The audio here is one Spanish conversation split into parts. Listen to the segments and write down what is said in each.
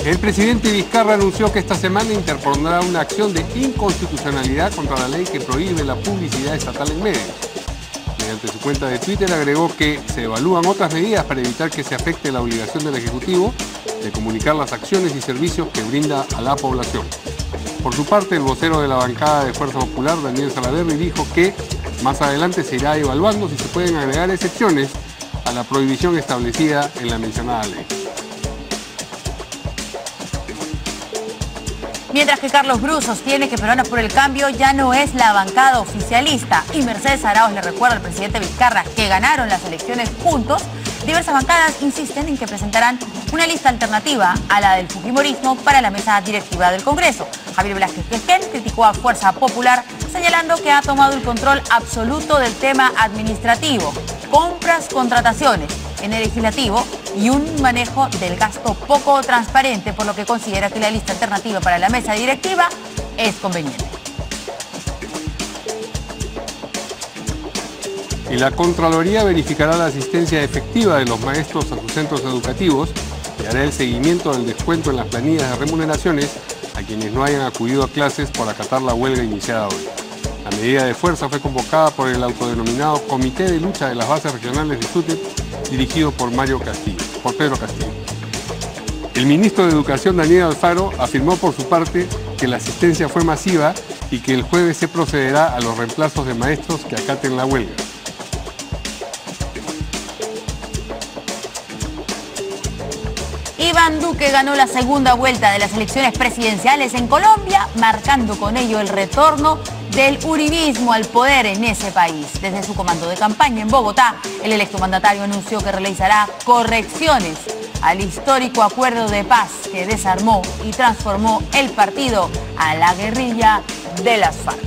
El presidente Vizcarra anunció que esta semana interpondrá una acción de inconstitucionalidad contra la ley que prohíbe la publicidad estatal en medios. Mediante su cuenta de Twitter agregó que se evalúan otras medidas para evitar que se afecte la obligación del Ejecutivo de comunicar las acciones y servicios que brinda a la población. Por su parte, el vocero de la bancada de Fuerza Popular, Daniel Salaverry, dijo que más adelante se irá evaluando si se pueden agregar excepciones a la prohibición establecida en la mencionada ley. Mientras que Carlos Bru sostiene que Peruanos por el Cambio ya no es la bancada oficialista y Mercedes Arauz le recuerda al presidente Vizcarra que ganaron las elecciones juntos, diversas bancadas insisten en que presentarán una lista alternativa a la del fujimorismo para la mesa directiva del Congreso. Javier Velázquez Quesquén criticó a Fuerza Popular señalando que ha tomado el control absoluto del tema administrativo, compras, contrataciones en el legislativo y un manejo del gasto poco transparente, por lo que considera que la lista alternativa para la mesa directiva es conveniente. Y la Contraloría verificará la asistencia efectiva de los maestros a sus centros educativos y hará el seguimiento del descuento en las planillas de remuneraciones a quienes no hayan acudido a clases por acatar la huelga iniciada hoy. La medida de fuerza fue convocada por el autodenominado Comité de Lucha de las Bases Regionales de SUTEP, dirigido por Pedro Castillo. El ministro de Educación, Daniel Alfaro, afirmó por su parte que la asistencia fue masiva y que el jueves se procederá a los reemplazos de maestros que acaten la huelga. Iván Duque ganó la segunda vuelta de las elecciones presidenciales en Colombia, marcando con ello el retorno del uribismo al poder en ese país. Desde su comando de campaña en Bogotá, el electo mandatario anunció que realizará correcciones al histórico acuerdo de paz que desarmó y transformó el partido a la guerrilla de las FARC.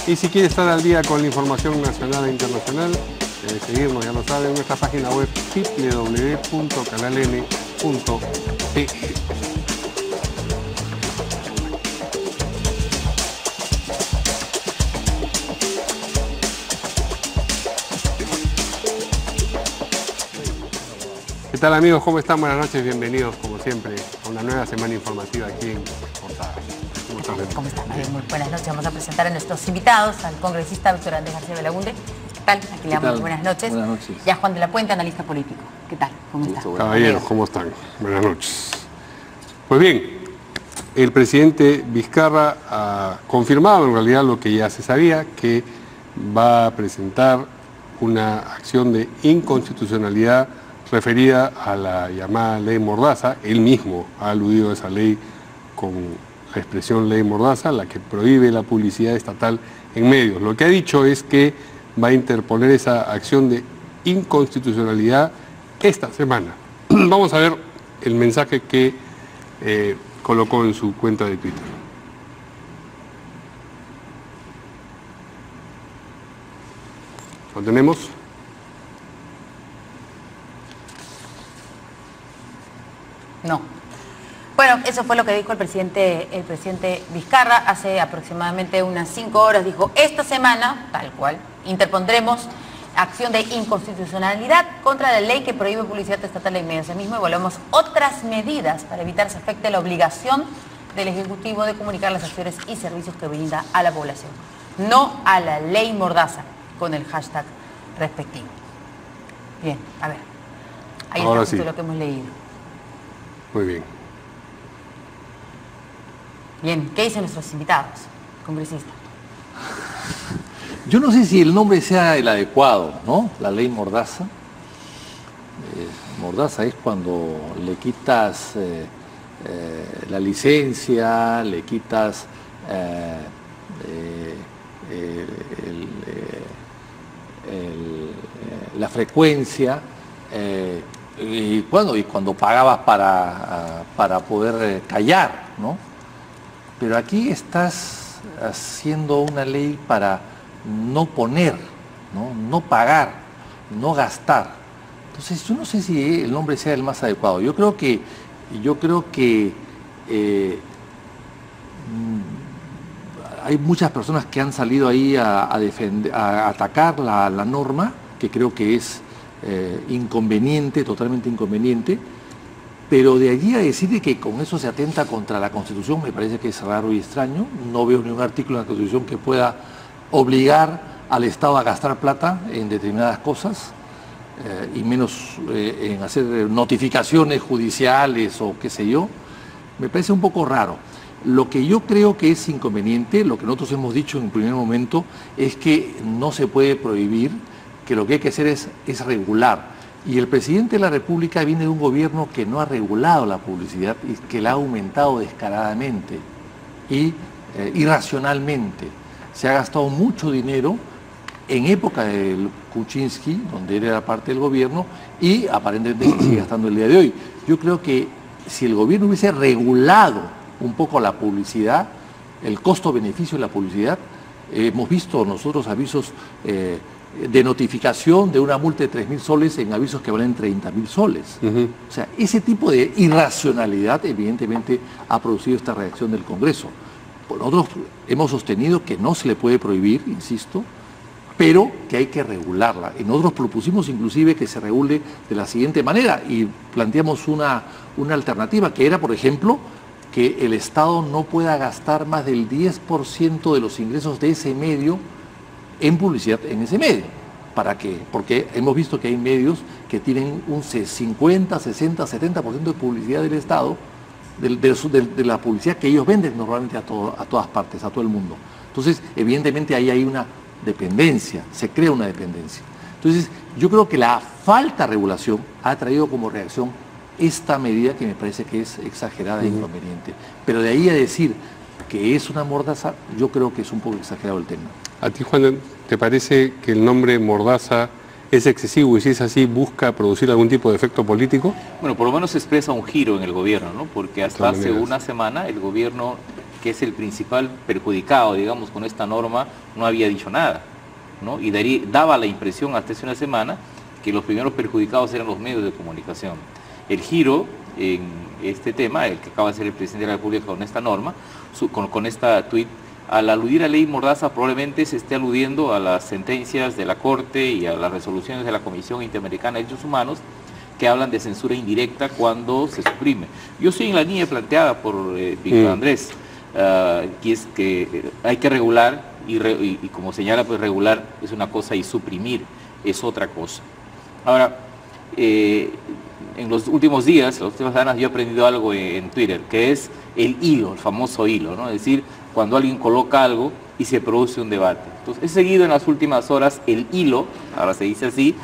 Y si quiere estar al día con la información nacional e internacional, debe seguirnos, ya lo saben, en nuestra página web www.canaln.pe. ¿Qué tal, amigos? ¿Cómo están? Buenas noches, bienvenidos como siempre a una nueva semana informativa aquí en Portada. ¿Cómo están? Muy buenas noches. Vamos a presentar a nuestros invitados, al congresista Víctor Andrés García Belaunde. ¿Qué tal? Aquí le damos muy buenas noches. Buenas noches. Y a Juan de la Puente, analista político. ¿Qué tal? ¿Cómo está? Caballeros, ¿cómo están? Buenas noches. Pues bien, el presidente Vizcarra ha confirmado en realidad lo que ya se sabía, que va a presentar una acción de inconstitucionalidad referida a la llamada ley Mordaza. Él mismo ha aludido a esa ley con la expresión ley Mordaza, la que prohíbe la publicidad estatal en medios. Lo que ha dicho es que va a interponer esa acción de inconstitucionalidad esta semana. Vamos a ver el mensaje que colocó en su cuenta de Twitter. ¿Lo tenemos? No. Bueno, eso fue lo que dijo el presidente Vizcarra hace aproximadamente unas 5 horas. Dijo, esta semana, tal cual, interpondremos acción de inconstitucionalidad contra la ley que prohíbe publicidad estatal en medios. Asimismo, evaluamos otras medidas para evitar se afecte la obligación del Ejecutivo de comunicar las acciones y servicios que brinda a la población. No a la ley Mordaza, con el hashtag respectivo. Bien, a ver. Ahí Ahora está justo sí. lo que hemos leído. Muy bien. Bien, ¿qué dicen nuestros invitados, congresistas? Yo no sé si el nombre sea el adecuado, ¿no? La ley Mordaza. Mordaza es cuando le quitas la licencia, le quitas la frecuencia, y cuando pagabas para poder callar, ¿no? Pero aquí estás haciendo una ley para no poner, no pagar, no gastar. Entonces yo no sé si el nombre sea el más adecuado. Yo creo que hay muchas personas que han salido ahí a atacar la norma, que creo que es inconveniente, totalmente inconveniente, pero de allí a decir que con eso se atenta contra la Constitución me parece que es raro y extraño. No veo ningún artículo en la Constitución que pueda obligar al Estado a gastar plata en determinadas cosas, y menos en hacer notificaciones judiciales o qué sé yo. Me parece un poco raro. Lo que yo creo que es inconveniente, lo que nosotros hemos dicho en un primer momento, es que no se puede prohibir, que lo que hay que hacer es regular. Y el presidente de la República viene de un gobierno que no ha regulado la publicidad y que la ha aumentado descaradamente y irracionalmente. Se ha gastado mucho dinero en época del Kuczynski, donde él era parte del gobierno, y aparentemente se sigue gastando el día de hoy. Yo creo que si el gobierno hubiese regulado un poco la publicidad, el costo-beneficio de la publicidad, hemos visto nosotros avisos de notificación de una multa de 3.000 soles en avisos que valen 30.000 soles. O sea, ese tipo de irracionalidad evidentemente ha producido esta reacción del Congreso. Nosotros hemos sostenido que no se le puede prohibir, insisto, pero que hay que regularla. Y nosotros propusimos inclusive que se regule de la siguiente manera y planteamos una alternativa que era, por ejemplo, que el Estado no pueda gastar más del 10% de los ingresos de ese medio en publicidad en ese medio. ¿Para qué? Porque hemos visto que hay medios que tienen un 50, 60, 70% de publicidad del Estado, de la publicidad que ellos venden normalmente a todas partes, a todo el mundo. Entonces, evidentemente ahí hay una dependencia, se crea una dependencia. Entonces, yo creo que la falta de regulación ha traído como reacción esta medida que me parece que es exagerada e inconveniente. Pero de ahí a decir que es una mordaza, yo creo que es un poco exagerado el tema. ¿A ti, Juan, te parece que el nombre mordaza es excesivo y si es así busca producir algún tipo de efecto político? Bueno, por lo menos se expresa un giro en el gobierno, ¿no? Porque hasta hace una semana el gobierno, que es el principal perjudicado, digamos, con esta norma, no había dicho nada, ¿no? Y daba la impresión hasta hace una semana que los primeros perjudicados eran los medios de comunicación. El giro en este tema, el que acaba de hacer el presidente de la República con esta norma, con esta tuit, al aludir a ley mordaza probablemente se esté aludiendo a las sentencias de la Corte y a las resoluciones de la Comisión Interamericana de Derechos Humanos que hablan de censura indirecta cuando se suprime. Yo estoy en la línea planteada por Víctor Andrés, que es que hay que regular y como señala, pues regular es una cosa y suprimir es otra cosa. Ahora, en los últimos días, las últimas semanas, yo he aprendido algo en Twitter, que es el hilo, el famoso hilo, ¿no? Es decir, cuando alguien coloca algo y se produce un debate. Entonces, he seguido en las últimas horas el hilo, ahora se dice así,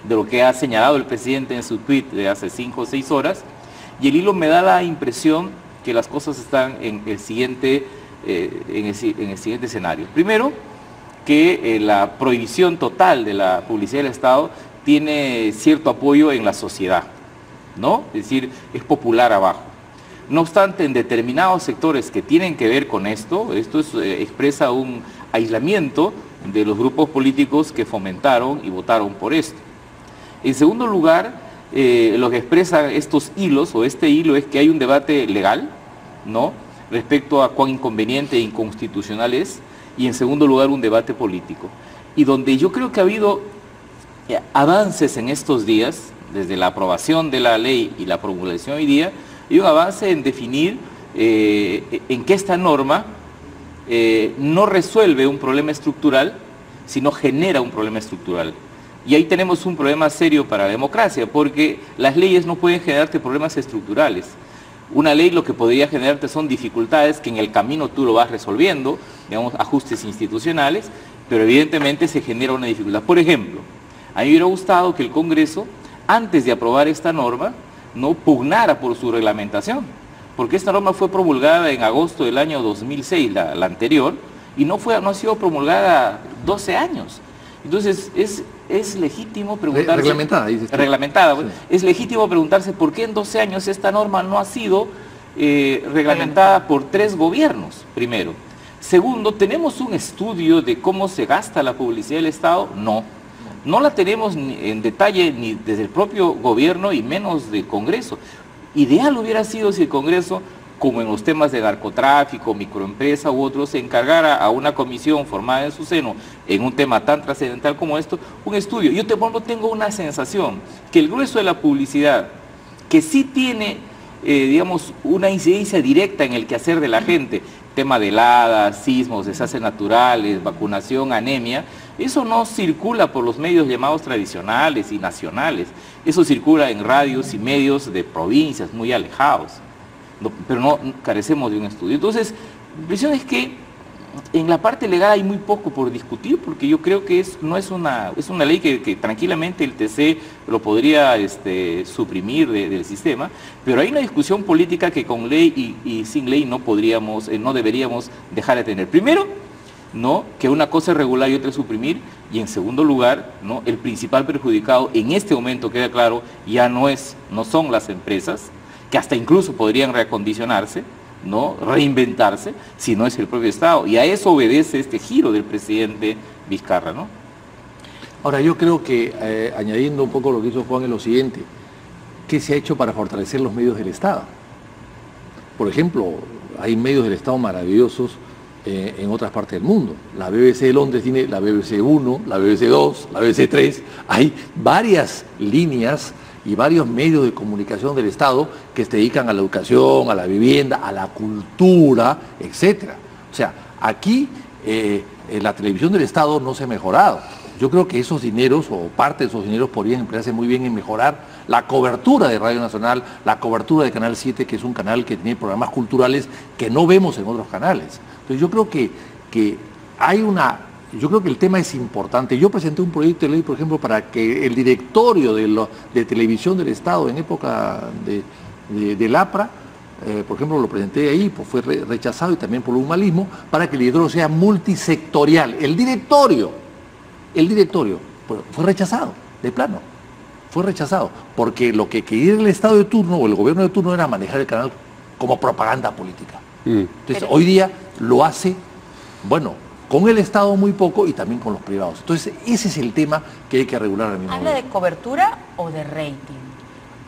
de lo que ha señalado el presidente en su tweet de hace 5 o 6 horas, y el hilo me da la impresión que las cosas están en el siguiente escenario. Primero, que la prohibición total de la publicidad del Estado tiene cierto apoyo en la sociedad, ¿no? Es decir, es popular abajo. No obstante, en determinados sectores que tienen que ver con esto expresa un aislamiento de los grupos políticos que fomentaron y votaron por esto. En segundo lugar, lo que expresan estos hilos o este hilo es que hay un debate legal, ¿no?, respecto a cuán inconveniente e inconstitucional es, y en segundo lugar un debate político. Y donde yo creo que ha habido avances en estos días, desde la aprobación de la ley y la promulgación hoy día, hay un avance en definir en que esta norma no resuelve un problema estructural, sino genera un problema estructural. Y ahí tenemos un problema serio para la democracia, porque las leyes no pueden generarte problemas estructurales. Una ley lo que podría generarte son dificultades que en el camino tú lo vas resolviendo, digamos, ajustes institucionales, pero evidentemente se genera una dificultad. Por ejemplo, a mí me hubiera gustado que el Congreso, antes de aprobar esta norma, no pugnara por su reglamentación, porque esta norma fue promulgada en agosto del año 2006, la anterior, y no ha sido promulgada 12 años. Entonces, es legítimo preguntarse... Reglamentada, dices tú. Reglamentada. Sí. Es legítimo preguntarse por qué en 12 años esta norma no ha sido reglamentada por 3 gobiernos, primero. Segundo, ¿tenemos un estudio de cómo se gasta la publicidad del Estado? No. No la tenemos en detalle ni desde el propio gobierno y menos del Congreso. Ideal hubiera sido si el Congreso como en los temas de narcotráfico, microempresa u otros, se encargara a una comisión formada en su seno, en un tema tan trascendental como esto, un estudio. Yo tengo una sensación que el grueso de la publicidad, que sí tiene, digamos, una incidencia directa en el quehacer de la gente, tema de heladas, sismos, desastres naturales, vacunación, anemia, eso no circula por los medios llamados tradicionales y nacionales, eso circula en radios y medios de provincias muy alejados, pero no carecemos de un estudio. Entonces, la impresión es que en la parte legal hay muy poco por discutir, porque yo creo que es una ley que tranquilamente el TC lo podría suprimir del sistema, pero hay una discusión política que con ley y sin ley no deberíamos dejar de tener. Primero, ¿no?, que una cosa es regular y otra es suprimir, y en segundo lugar, ¿no?, el principal perjudicado en este momento, queda claro, ya no son las empresas, que hasta incluso podrían reacondicionarse, ¿no?, reinventarse, si no es el propio Estado. Y a eso obedece este giro del presidente Vizcarra, ¿no? Ahora, yo creo que, añadiendo un poco lo que hizo Juan, es lo siguiente: ¿qué se ha hecho para fortalecer los medios del Estado? Por ejemplo, hay medios del Estado maravillosos en otras partes del mundo. La BBC de Londres tiene la BBC 1, la BBC 2, la BBC 3, hay varias líneas y varios medios de comunicación del Estado que se dedican a la educación, a la vivienda, a la cultura, etc. O sea, aquí la televisión del Estado no se ha mejorado. Yo creo que esos dineros, o parte de esos dineros, podrían emplearse muy bien en mejorar la cobertura de Radio Nacional, la cobertura de Canal 7, que es un canal que tiene programas culturales que no vemos en otros canales. Entonces yo creo que hay una... Yo creo que el tema es importante. Yo presenté un proyecto de ley, por ejemplo, para que el directorio de televisión del Estado en época del APRA, por ejemplo, lo presenté ahí, pues fue rechazado, y también por el humanismo, para que el directorio sea multisectorial. El directorio pues, fue rechazado, de plano. Fue rechazado, porque lo que quería el Estado de turno o el gobierno de turno era manejar el canal como propaganda política. Entonces, hoy día lo hace, bueno, con el Estado muy poco y también con los privados. Entonces, ese es el tema que hay que regular al mismo ¿Habla momento. de cobertura o de rating?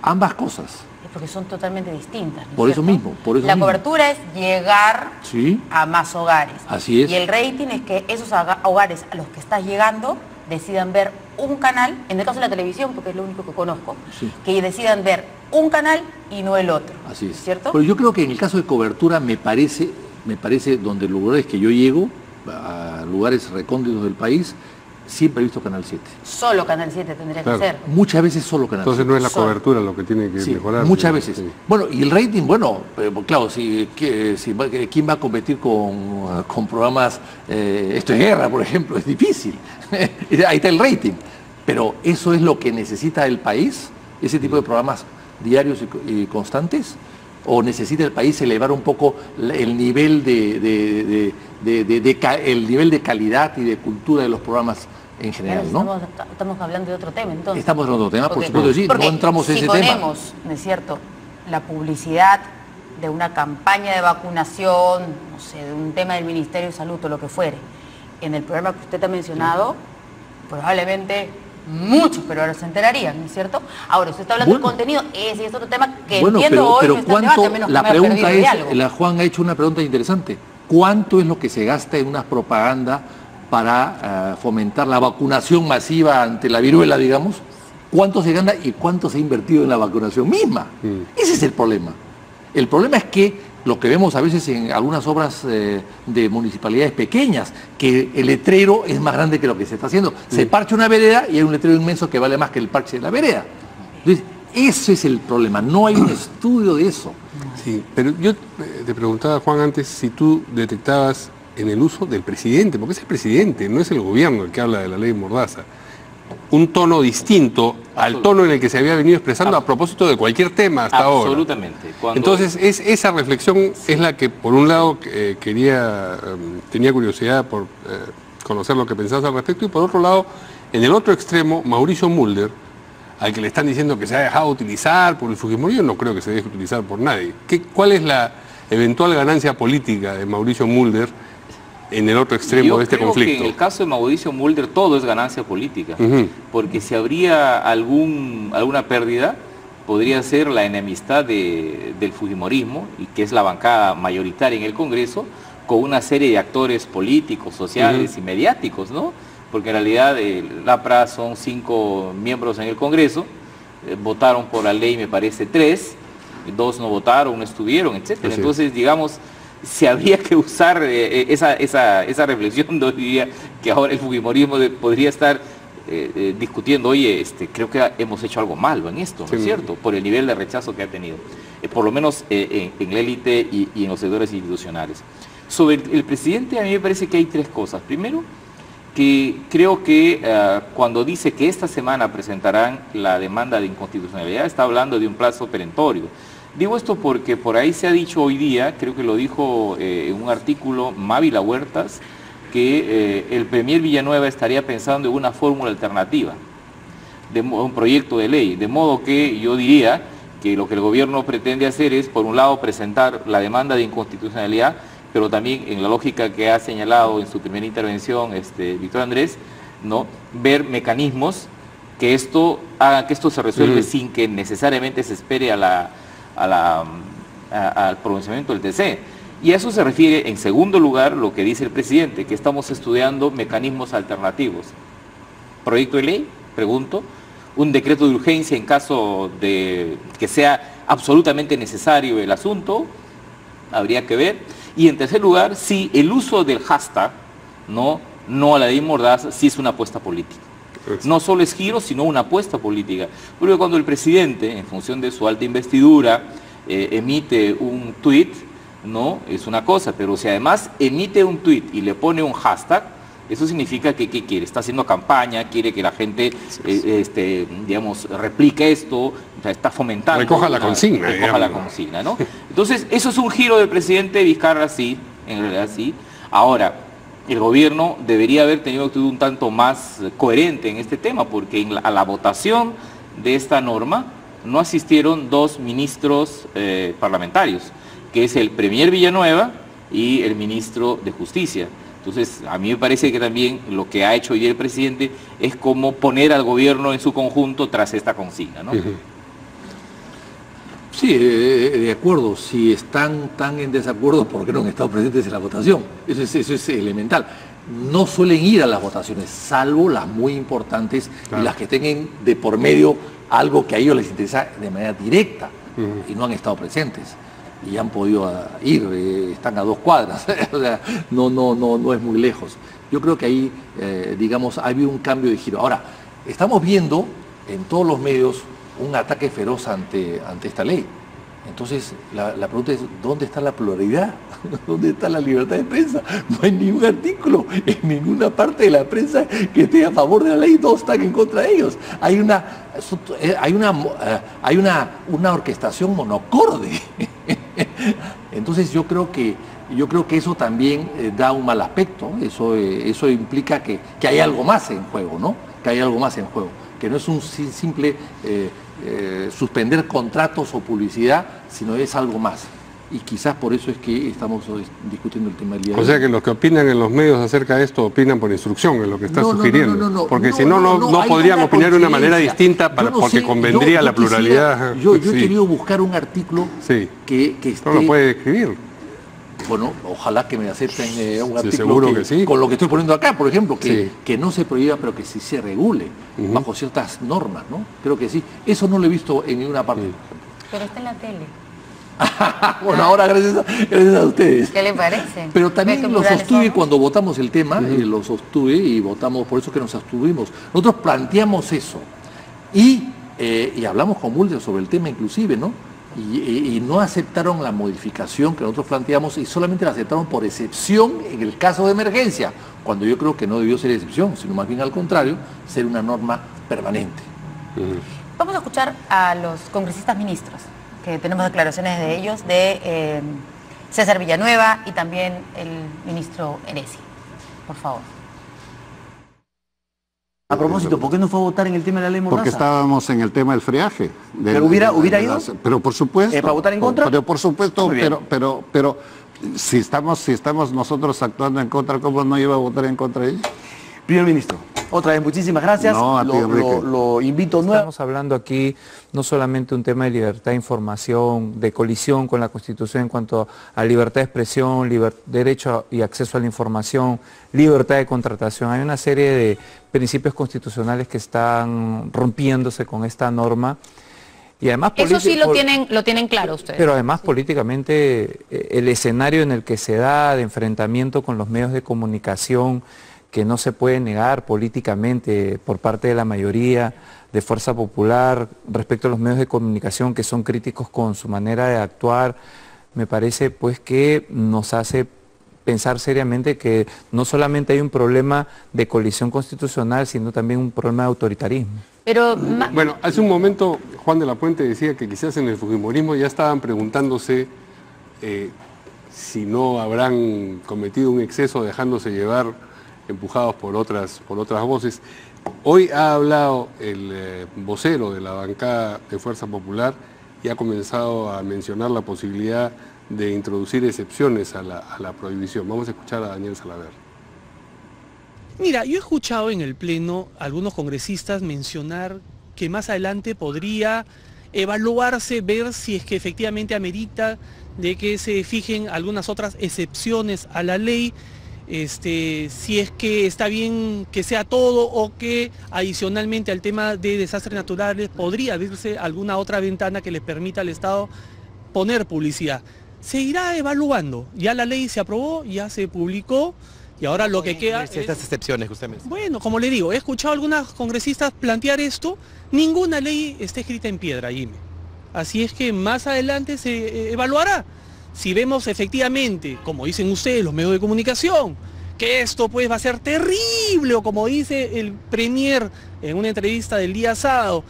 Ambas cosas. Es porque son totalmente distintas, ¿no es Por eso cierto? mismo, por eso La mismo. cobertura es llegar Sí. a más hogares. Así es. Y el rating es que esos hogares a los que estás llegando decidan ver un canal, en el caso de la televisión, porque es lo único que conozco, Sí. que decidan ver un canal y no el otro. Así es. ¿Cierto? Pero yo creo que en el caso de cobertura me parece donde los lugares que yo llego, a lugares recónditos del país, siempre he visto Canal 7. Solo Canal 7 tendría Claro. que ser. Muchas veces solo Canal Entonces 7. no es la Solo. cobertura lo que tiene que Sí, mejorar. muchas veces. Sí. Bueno, y el rating, bueno, claro, ¿quién va a competir con programas, Esto es Guerra, por ejemplo? Es difícil. Ahí está el rating. Pero eso es lo que necesita el país, ese tipo de programas diarios y constantes. ¿O necesita el país elevar un poco el nivel el nivel de calidad y de cultura de los programas en general, Bueno, ¿no? estamos hablando de otro tema, entonces. Estamos en otro tema, por Porque- supuesto, sí, no porque entramos en si ese tema. ponemos, ¿no es cierto?, la publicidad de una campaña de vacunación, no sé, de un tema del Ministerio de Salud o lo que fuere, en el programa que usted ha mencionado, probablemente muchos peruanos se enterarían, ¿no es cierto? Ahora, usted está hablando Bueno. del contenido, ese es otro tema que Bueno, entiendo hoy pero no está en ¿cuánto? debate, a menos que La me haya pregunta perdido de es, algo. la Juan ha hecho una pregunta interesante. ¿Cuánto es lo que se gasta en una propaganda para fomentar la vacunación masiva ante la viruela, digamos? ¿Cuánto se gana y cuánto se ha invertido en la vacunación misma? Ese es el problema. El problema es que lo que vemos a veces en algunas obras de municipalidades pequeñas, que el letrero es más grande que lo que se está haciendo. Se parcha una vereda y hay un letrero inmenso que vale más que el parche de la vereda. Entonces, ese es el problema, no hay un estudio de eso. Sí, pero yo te preguntaba, Juan, antes si tú detectabas en el uso del presidente, porque es el presidente, no es el gobierno el que habla de la ley Mordaza, un tono distinto al tono en el que se había venido expresando a propósito de cualquier tema hasta ahora. Absolutamente. Entonces, esa reflexión es la que, por un lado, tenía curiosidad por conocer lo que pensabas al respecto, y por otro lado, en el otro extremo, Mauricio Mulder, al que le están diciendo que se ha dejado utilizar por el fujimorismo, yo no creo que se deje utilizar por nadie. ¿Cuál es la eventual ganancia política de Mauricio Mulder en el otro extremo de este Yo creo conflicto? que en el caso de Mauricio Mulder todo es ganancia política, Ujú. porque si habría alguna pérdida, podría ser la enemistad del fujimorismo, y que es la bancada mayoritaria en el Congreso, con una serie de actores políticos, sociales y mediáticos, ¿no? Porque en realidad la APRA son 5 miembros en el Congreso, votaron por la ley, me parece 3, 2 no votaron, no estuvieron, etcétera. Entonces, digamos, si habría que usar esa reflexión, yo diría que ahora el fujimorismo podría estar discutiendo, oye, creo que hemos hecho algo malo en esto, ¿no es cierto? Por el nivel de rechazo que ha tenido, por lo menos en la élite y en los sectores institucionales. Sobre el presidente, a mí me parece que hay 3 cosas. Primero, que creo que cuando dice que esta semana presentarán la demanda de inconstitucionalidad, está hablando de un plazo perentorio. Digo esto porque por ahí se ha dicho hoy día, creo que lo dijo en un artículo Mávila Huertas, que el premier Villanueva estaría pensando en una fórmula alternativa, un proyecto de ley, de modo que yo diría que lo que el gobierno pretende hacer es, por un lado, presentar la demanda de inconstitucionalidad, pero también en la lógica que ha señalado en su primera intervención Víctor Andrés, ¿no?, ver mecanismos que hagan que esto se resuelva sin que necesariamente se espere al pronunciamiento del TC. Y a eso se refiere, en segundo lugar, lo que dice el presidente, que estamos estudiando mecanismos alternativos. Proyecto de ley, pregunto, un decreto de urgencia en caso de que sea absolutamente necesario el asunto, habría que ver. Y en tercer lugar, si el uso del hashtag, no a la ley Mordaza, sí es una apuesta política. No solo es giro, sino una apuesta política. Porque cuando el presidente, en función de su alta investidura, emite un tuit, no es una cosa, pero si además emite un tuit y le pone un hashtag, eso significa que ¿qué quiere? Está haciendo campaña, quiere que la gente, digamos, replique esto, o sea, está fomentando. Recoja la consigna. Recoja la consigna, ¿no? Entonces, eso es un giro del presidente Vizcarra, sí, en realidad sí. Ahora, el gobierno debería haber tenido actitud un tanto más coherente en este tema, porque a la votación de esta norma no asistieron 2 ministros parlamentarios, que es el premier Villanueva y el ministro de Justicia. Entonces, a mí me parece que también lo que ha hecho hoy el presidente es como poner al gobierno en su conjunto tras esta consigna, ¿no? Sí, de acuerdo. Si están tan en desacuerdo, ¿por qué no han estado presentes en la votación? Eso es elemental. No suelen ir a las votaciones, salvo las muy importantes y las que tengan de por medio algo que a ellos les interesa de manera directa y no han estado presentes. Y han podido ir, están a 2 cuadras, o sea, no es muy lejos. Yo creo que ahí, digamos, ha habido un cambio de giro. Ahora, estamos viendo en todos los medios un ataque feroz ante esta ley. Entonces, la pregunta es, ¿dónde está la pluralidad? ¿Dónde está la libertad de prensa? No hay ningún artículo en ninguna parte de la prensa que esté a favor de la ley, todos están en contra de ellos. Hay una orquestación monocorde. Entonces yo creo que eso también da un mal aspecto. Eso implica que hay algo más en juego, ¿no? Que hay algo más en juego, que no es un simple suspender contratos o publicidad, sino es algo más. Y quizás por eso es que estamos discutiendo el tema del día de hoy. O sea que los que opinan en los medios acerca de esto opinan por instrucción, es lo que está sugiriendo. Porque si no podrían opinar de una manera distinta porque convendría la pluralidad. Yo he querido buscar un artículo que esté... No lo puede escribir. Bueno, ojalá que me acepten un artículo seguro que sí. Con lo que estoy poniendo acá, por ejemplo, que no se prohíba, pero que sí se regule bajo ciertas normas, ¿no? Creo que sí. Eso no lo he visto en ninguna parte. Pero está en la tele. Bueno, ahora gracias a ustedes. ¿Qué le parece? Pero también lo sostuve cuando votamos el tema, lo sostuve y votamos, por eso que nos abstuvimos. Nosotros planteamos eso y hablamos con Mulder sobre el tema inclusive, ¿no? Y no aceptaron la modificación que nosotros planteamos y solamente la aceptaron por excepción en el caso de emergencia, cuando yo creo que no debió ser excepción, sino más bien al contrario, ser una norma permanente. Vamos a escuchar a los congresistas ministros, que tenemos declaraciones de ellos, de César Villanueva y también el ministro Heresi. Por favor. A propósito, ¿por qué no fue a votar en el tema de la ley Mordaza? Porque estábamos en el tema del freaje. ¿Pero hubiera ido? Pero por supuesto. ¿Para votar en contra? Pero por supuesto, pero si estamos nosotros actuando en contra, ¿cómo no iba a votar en contra de ellos? Primer ministro, Otra vez, muchísimas gracias. No, a ti, Enrique. Lo invito nuevamente. Estamos hablando aquí no solamente un tema de libertad de información, de colisión con la Constitución en cuanto a libertad de expresión, derecho y acceso a la información, libertad de contratación. Hay una serie de principios constitucionales que están rompiéndose con esta norma. Y además Eso sí lo tienen claro ustedes. Pero además políticamente el escenario en el que se da de enfrentamiento con los medios de comunicación, que no se puede negar políticamente por parte de la mayoría de Fuerza Popular respecto a los medios de comunicación que son críticos con su manera de actuar, me parece pues que nos hace pensar seriamente que no solamente hay un problema de colisión constitucional, sino también un problema de autoritarismo. Pero, bueno, hace un momento Juan de la Puente decía que quizás en el fujimorismo ya estaban preguntándose si no habrán cometido un exceso dejándose llevar, empujados por otras voces. Hoy ha hablado el vocero de la bancada de Fuerza Popular y ha comenzado a mencionar la posibilidad de introducir excepciones a la prohibición. Vamos a escuchar a Daniel Salaverry. Mira, yo he escuchado en el Pleno a algunos congresistas mencionar que más adelante podría evaluarse, ver si es que efectivamente amerita de que se fijen algunas otras excepciones a la ley, si es que está bien que sea todo o que adicionalmente al tema de desastres naturales podría abrirse alguna otra ventana que les permita al Estado poner publicidad. Se irá evaluando, ya la ley se aprobó, ya se publicó. Y ahora lo que queda es... Estas excepciones que usted menciona. Bueno, como le digo, he escuchado a algunas congresistas plantear esto. Ninguna ley está escrita en piedra, Jimmy. Así es que más adelante se evaluará. Si vemos efectivamente, como dicen ustedes, los medios de comunicación, que esto pues va a ser terrible, o como dice el Premier en una entrevista del día sábado,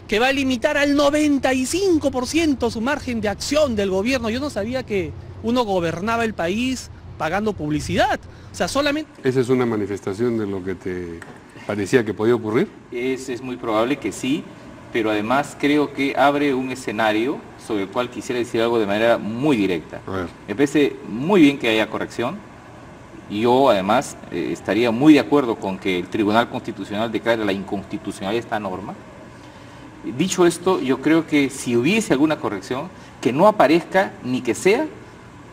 que va a limitar al 95% su margen de acción del gobierno. Yo no sabía que uno gobernaba el país pagando publicidad. O sea, solamente... ¿Esa es una manifestación de lo que te parecía que podía ocurrir? Es muy probable que sí, pero además creo que abre un escenario sobre el cual quisiera decir algo de manera muy directa. Me parece muy bien que haya corrección. Yo además estaría muy de acuerdo con que el Tribunal Constitucional declare la inconstitucionalidad de esta norma. Dicho esto, yo creo que si hubiese alguna corrección, que no aparezca ni que sea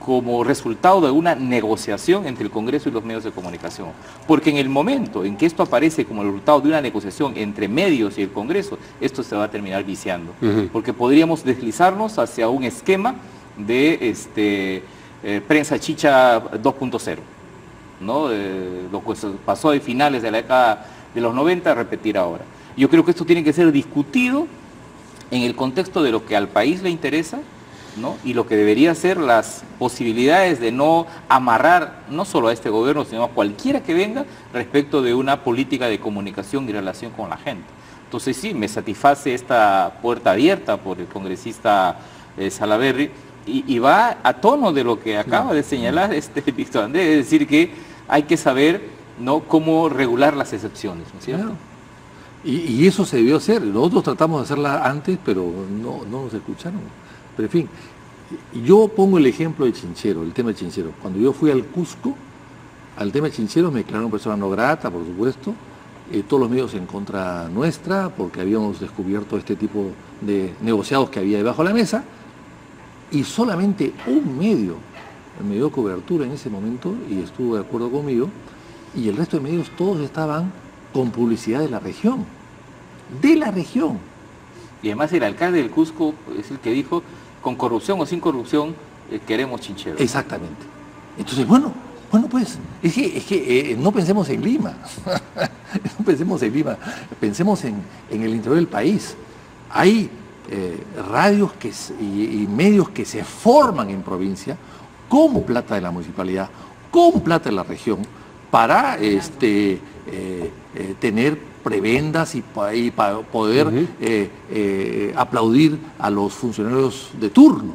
como resultado de una negociación entre el Congreso y los medios de comunicación. Porque en el momento en que esto aparece como el resultado de una negociación entre medios y el Congreso, esto se va a terminar viciando. Porque podríamos deslizarnos hacia un esquema de prensa chicha 2.0, ¿no? Lo que pasó de finales de la década de los 90 a repetir ahora. Yo creo que esto tiene que ser discutido en el contexto de lo que al país le interesa, ¿no? Y lo que debería ser las posibilidades de no amarrar no solo a este gobierno, sino a cualquiera que venga respecto de una política de comunicación y relación con la gente. Entonces sí, me satisface esta puerta abierta por el congresista Salaverry y va a tono de lo que acaba de señalar Víctor Andrés, es decir, que hay que saber, ¿no?, cómo regular las excepciones, ¿no es cierto? Claro. Y eso se debió hacer. Nosotros tratamos de hacerla antes, pero no nos escucharon. Pero en fin, yo pongo el ejemplo de Chinchero, el tema de Chinchero. Cuando yo fui al Cusco, al tema de Chinchero me declararon persona no grata, por supuesto, todos los medios en contra nuestra, porque habíamos descubierto este tipo de negociados que había debajo de la mesa, y solamente un medio me dio cobertura en ese momento, y estuvo de acuerdo conmigo, y el resto de medios todos estaban con publicidad de la región. De la región. Y además el alcalde del Cusco es el que dijo, con corrupción o sin corrupción, queremos Chinchero. Exactamente. Entonces, bueno, pues, es que no pensemos en Lima, no pensemos en Lima, pensemos en el interior del país. Hay radios y medios que se forman en provincia con plata de la municipalidad, con plata de la región, para tener prebendas y para poder aplaudir a los funcionarios de turno.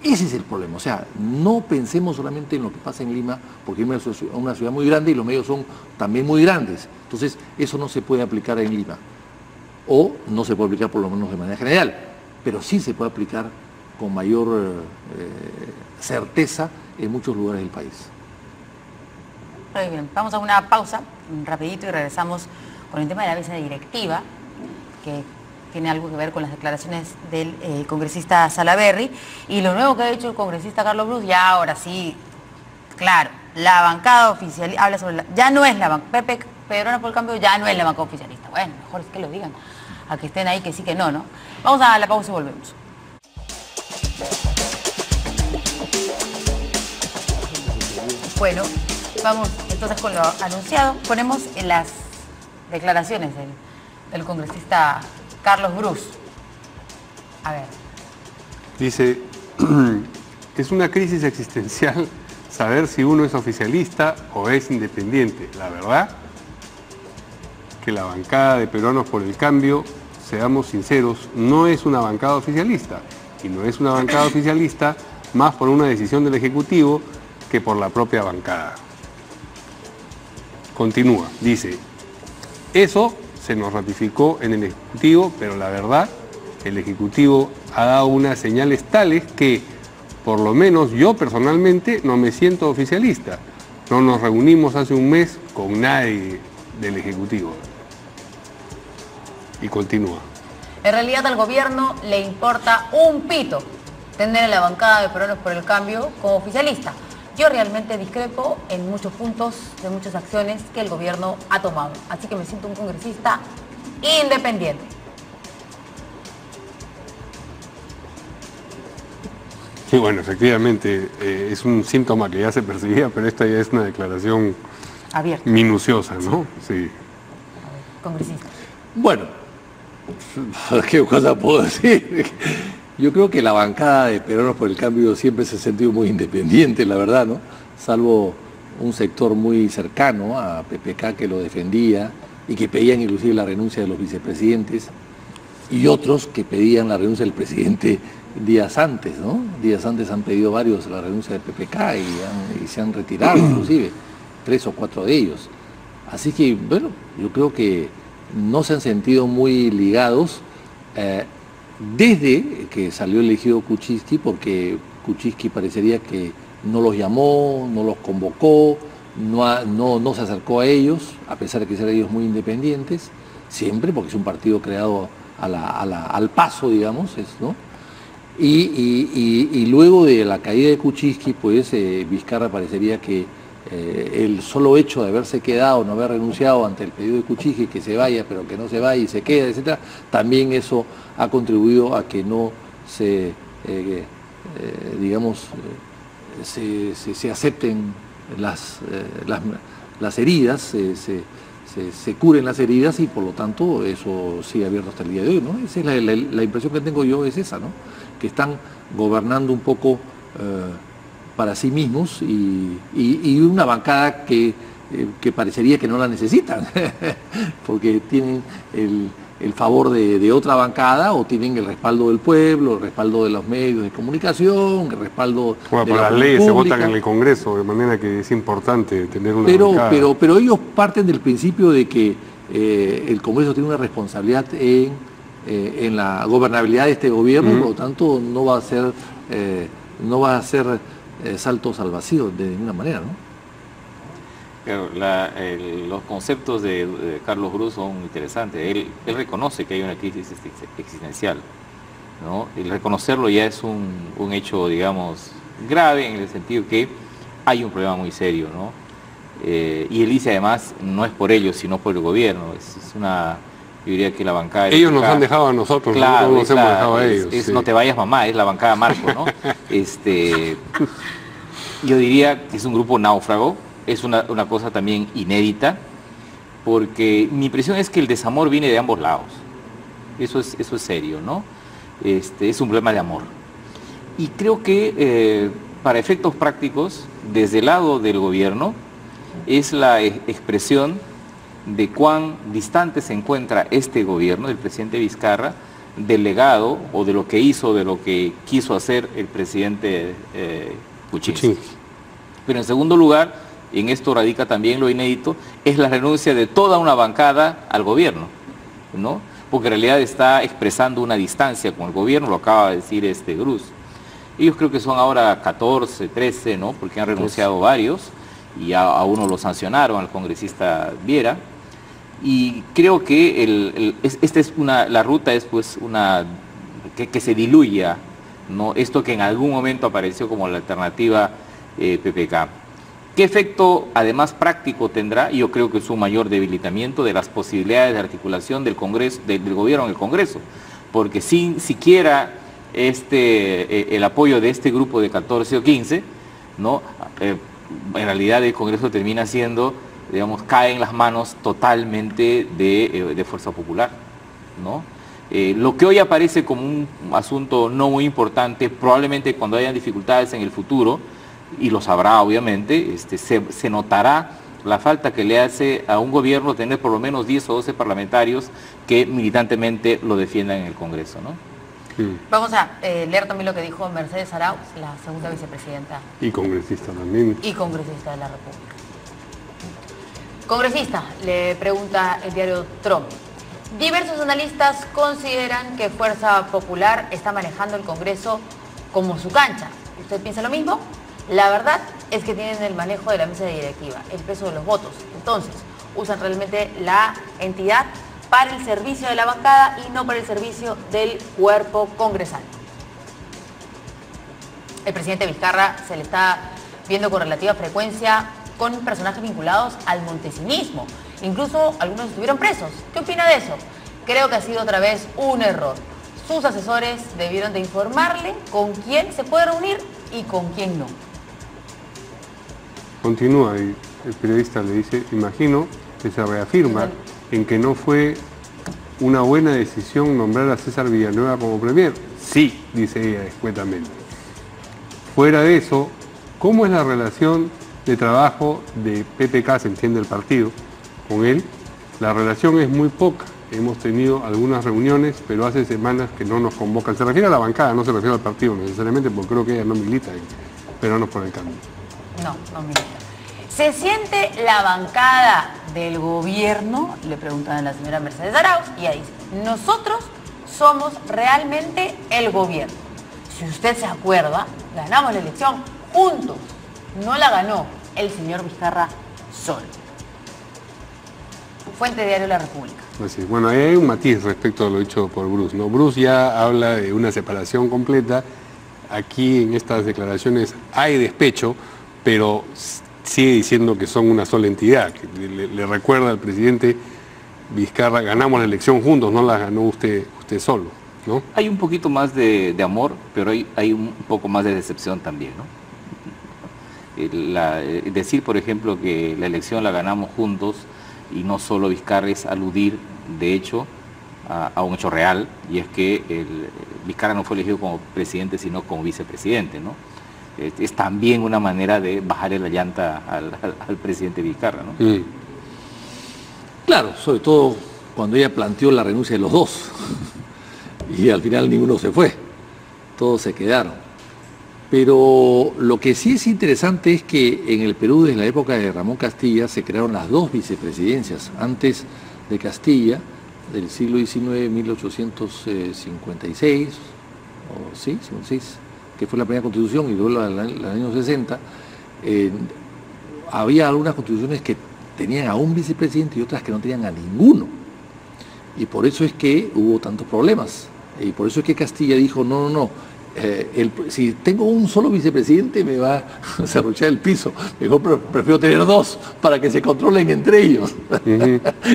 Ese es el problema. O sea, no pensemos solamente en lo que pasa en Lima, porque Lima es una ciudad muy grande y los medios son también muy grandes. Entonces, eso no se puede aplicar en Lima. O no se puede aplicar por lo menos de manera general. Pero sí se puede aplicar con mayor certeza en muchos lugares del país. Muy bien, vamos a una pausa, rapidito, y regresamos con el tema de la mesa directiva, que tiene algo que ver con las declaraciones del congresista Salaverry, y lo nuevo que ha dicho el congresista Carlos Brus, ya ahora sí, claro, la bancada oficial, habla sobre ya no es la bancada, Pepe Peronas por el Cambio ya no es la bancada oficialista. Bueno, mejor es que lo digan, a que estén ahí que sí que no, ¿no? Vamos a la pausa y volvemos. Bueno, vamos entonces con lo anunciado. Ponemos en las declaraciones del congresista Carlos Brus. A ver. Dice, es una crisis existencial saber si uno es oficialista o es independiente. La verdad que la bancada de Peruanos por el Cambio, seamos sinceros, no es una bancada oficialista. Y no es una bancada oficialista más por una decisión del Ejecutivo que por la propia bancada. Continúa, dice, eso se nos ratificó en el Ejecutivo, pero la verdad, el Ejecutivo ha dado unas señales tales que, por lo menos yo personalmente, no me siento oficialista. No nos reunimos hace un mes con nadie del Ejecutivo. Y continúa. En realidad al gobierno le importa un pito tener a la bancada de Peruanos por el Cambio como oficialista. Yo realmente discrepo en muchos puntos de muchas acciones que el gobierno ha tomado. Así que me siento un congresista independiente. Sí, bueno, efectivamente es un síntoma que ya se percibía, pero esta ya es una declaración Abierta. minuciosa, ¿no? Sí. Congresista. Bueno, ¿qué cosa puedo decir? Yo creo que la bancada de Peruanos por el Cambio siempre se ha sentido muy independiente, la verdad, ¿no? Salvo un sector muy cercano a PPK que lo defendía y que pedían inclusive la renuncia de los vicepresidentes, y otros que pedían la renuncia del presidente días antes, ¿no? Días antes han pedido varios la renuncia de PPK y se han retirado inclusive, 3 o 4 de ellos. Así que, bueno, yo creo que no se han sentido muy ligados desde que salió elegido Kuczynski, porque Kuczynski parecería que no los llamó, no los convocó, no se acercó a ellos, a pesar de que sean ellos muy independientes, siempre, porque es un partido creado al paso, digamos, ¿no? Y luego de la caída de Kuczynski, pues Vizcarra parecería que el solo hecho de haberse quedado, no haber renunciado ante el pedido de Kuczynski, que se vaya, pero que no se vaya y se queda, etcétera, también eso ha contribuido a que no se, digamos, se acepten las heridas, se curen las heridas, y por lo tanto eso sigue abierto hasta el día de hoy, ¿no? Esa es la impresión que tengo yo, es esa, ¿no? Que están gobernando un poco para sí mismos y una bancada que parecería que no la necesitan, porque tienen el favor de otra bancada, o tienen el respaldo del pueblo, el respaldo de los medios de comunicación, el respaldo de las leyes se votan en el Congreso, de manera que es importante tener una bancada. Pero ellos parten del principio de que el Congreso tiene una responsabilidad en la gobernabilidad de este gobierno, y por lo tanto no va a hacer saltos al vacío de ninguna manera, ¿no? Claro, los conceptos de Carlos Brus son interesantes. Él reconoce que hay una crisis existencial, ¿no? El reconocerlo ya es un hecho, digamos, grave, en el sentido que hay un problema muy serio, ¿no? Y él dice además, no es por ellos, sino por el gobierno. Es una, yo diría que la bancada... Ellos nos han dejado a nosotros, claro, nosotros nos hemos dejado a ellos. Sí. No te vayas, mamá, es la bancada Marco, ¿no? Yo diría que es un grupo náufrago. Es una cosa también inédita, porque mi impresión es que el desamor viene de ambos lados. Eso es serio, ¿no? Es un problema de amor. Y creo que para efectos prácticos, desde el lado del gobierno, es la expresión de cuán distante se encuentra este gobierno, del presidente Vizcarra, del legado o de lo que hizo, de lo que quiso hacer el presidente Kuczynski. Pero en segundo lugar, en esto radica también lo inédito, es la renuncia de toda una bancada al gobierno, ¿no? Porque en realidad está expresando una distancia con el gobierno, lo acaba de decir Brus. Ellos creo que son ahora 14, 13, ¿no? Porque han renunciado varios, y a uno lo sancionaron, al congresista Viera, Y creo que esta es la ruta es pues que se diluya, ¿no? Esto que en algún momento apareció como la alternativa PPK. ¿Qué efecto además práctico tendrá? Yo creo que es un mayor debilitamiento de las posibilidades de articulación del Congreso, del gobierno en el Congreso, porque sin siquiera el apoyo de este grupo de 14 o 15, ¿no? En realidad el Congreso termina siendo, digamos, cae en las manos totalmente de Fuerza Popular, ¿no? Lo que hoy aparece como un asunto no muy importante, probablemente cuando hayan dificultades en el futuro, y lo sabrá obviamente, se notará la falta que le hace a un gobierno tener por lo menos 10 o 12 parlamentarios que militantemente lo defiendan en el Congreso, ¿no? Vamos a leer también lo que dijo Mercedes Arauz, la segunda vicepresidenta. Y congresista también. Y congresista de la República. Congresista, le pregunta el diario Trump. Diversos analistas consideran que Fuerza Popular está manejando el Congreso como su cancha. ¿Usted piensa lo mismo? La verdad es que tienen el manejo de la mesa directiva, el peso de los votos. Entonces, usan realmente la entidad para el servicio de la bancada y no para el servicio del cuerpo congresal. El presidente Vizcarra se le está viendo con relativa frecuencia con personajes vinculados al montesinismo. Incluso algunos estuvieron presos. ¿Qué opina de eso? Creo que ha sido otra vez un error. Sus asesores debieron de informarle con quién se puede reunir y con quién no. Continúa y el periodista le dice, imagino que se reafirma en que no fue una buena decisión nombrar a César Villanueva como premier. Sí, dice ella escuetamente. Fuera de eso, ¿cómo es la relación de trabajo de PPK, se entiende el partido, con él? La relación es muy poca. Hemos tenido algunas reuniones, pero hace semanas que no nos convocan. Se refiere a la bancada, no se refiere al partido necesariamente, porque creo que ella no milita en Peruanos por el Cambio. No milita. ¿Se siente la bancada del gobierno? Le preguntan a la señora Mercedes Arauz y ella dice, nosotros somos realmente el gobierno. Si usted se acuerda, ganamos la elección juntos. No la ganó el señor Vizcarra solo. Fuente Diario La República. Así, bueno, ahí hay un matiz respecto a lo dicho por Bruce, ¿no? Bruce ya habla de una separación completa. Aquí en estas declaraciones hay despecho, pero sigue diciendo que son una sola entidad. Que le recuerda al presidente Vizcarra, ganamos la elección juntos, no la ganó usted solo, ¿no? Hay un poquito más de amor, pero hay un poco más de decepción también, ¿no? Decir, por ejemplo, que la elección la ganamos juntos y no solo Vizcarra es aludir, de hecho, a un hecho real, y es que Vizcarra no fue elegido como presidente, sino como vicepresidente, ¿no? Es también una manera de bajarle la llanta al presidente Vizcarra, ¿no? Claro, sobre todo cuando ella planteó la renuncia de los dos, y al final ninguno se fue, todos se quedaron. Pero lo que sí es interesante es que en el Perú, desde la época de Ramón Castilla, se crearon las dos vicepresidencias. Antes de Castilla, del siglo XIX, 1856, o sí, 56, que fue la primera constitución, y luego la del año 60, había algunas constituciones que tenían a un vicepresidente y otras que no tenían a ninguno. Y por eso es que hubo tantos problemas. Y por eso es que Castilla dijo, no. Si tengo un solo vicepresidente me va a serruchar el piso, mejor prefiero tener dos para que se controlen entre ellos.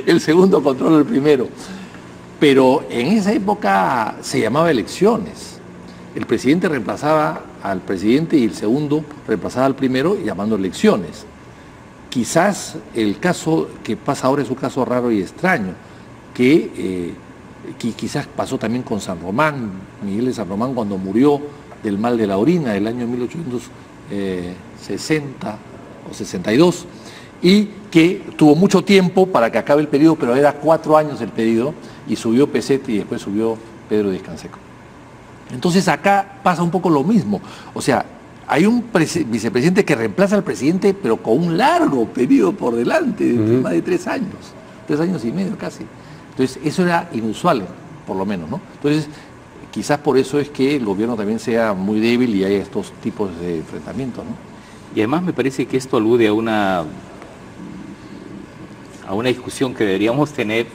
El segundo controla el primero. Pero en esa época se llamaba elecciones. El presidente reemplazaba al presidente y el segundo reemplazaba al primero llamando elecciones. Quizás el caso que pasa ahora es un caso raro y extraño, que quizás pasó también con San Román, Miguel de San Román, cuando murió del mal de la orina del año 1860 o 62, y que tuvo mucho tiempo para que acabe el periodo, pero era 4 años el periodo, y subió Pezet y después subió Pedro Díaz Canseco. Entonces acá pasa un poco lo mismo, o sea, hay un vicepresidente que reemplaza al presidente, pero con un largo periodo por delante, más de 3 años, 3 años y medio casi. Entonces, eso era inusual, por lo menos, ¿no? Entonces, quizás por eso es que el gobierno también sea muy débil y hay estos tipos de enfrentamientos, ¿no? Y además me parece que esto alude a a una discusión que deberíamos tener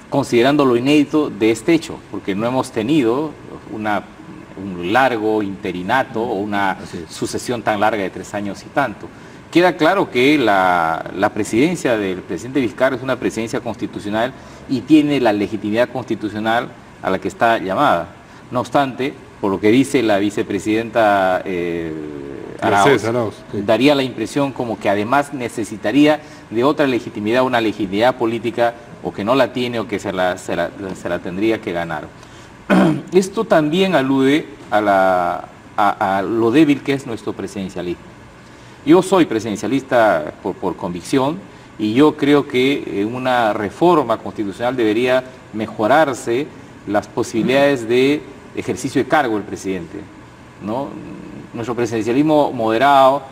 considerando lo inédito de este hecho, porque no hemos tenido un largo interinato o una sucesión tan larga de 3 años y tanto. Queda claro que la presidencia del presidente Vizcarra es una presidencia constitucional y tiene la legitimidad constitucional a la que está llamada. No obstante, por lo que dice la vicepresidenta Arauz, daría la impresión como que además necesitaría de otra legitimidad, una legitimidad política, o que no la tiene o que se la tendría que ganar. Esto también alude a lo débil que es nuestro presidencialismo. Yo soy presidencialista por convicción y yo creo que una reforma constitucional debería mejorarse las posibilidades de ejercicio de cargo del presidente, ¿no? Nuestro presidencialismo moderado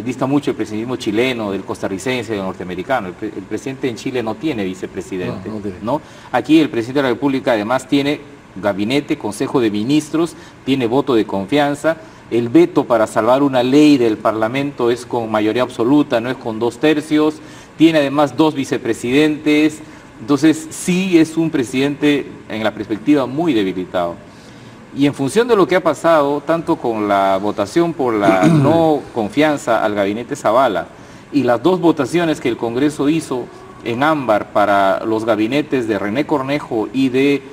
dista mucho del presidencialismo chileno, del costarricense, del norteamericano. El presidente en Chile no tiene vicepresidente, ¿no? Aquí el presidente de la República además tiene gabinete, consejo de ministros, tiene voto de confianza. El veto para salvar una ley del Parlamento es con mayoría absoluta, no es con 2/3. Tiene además 2 vicepresidentes. Entonces sí es un presidente en la perspectiva muy debilitado. Y en función de lo que ha pasado, tanto con la votación por la no confianza al gabinete Zavala y las 2 votaciones que el Congreso hizo en ámbar para los gabinetes de René Cornejo y de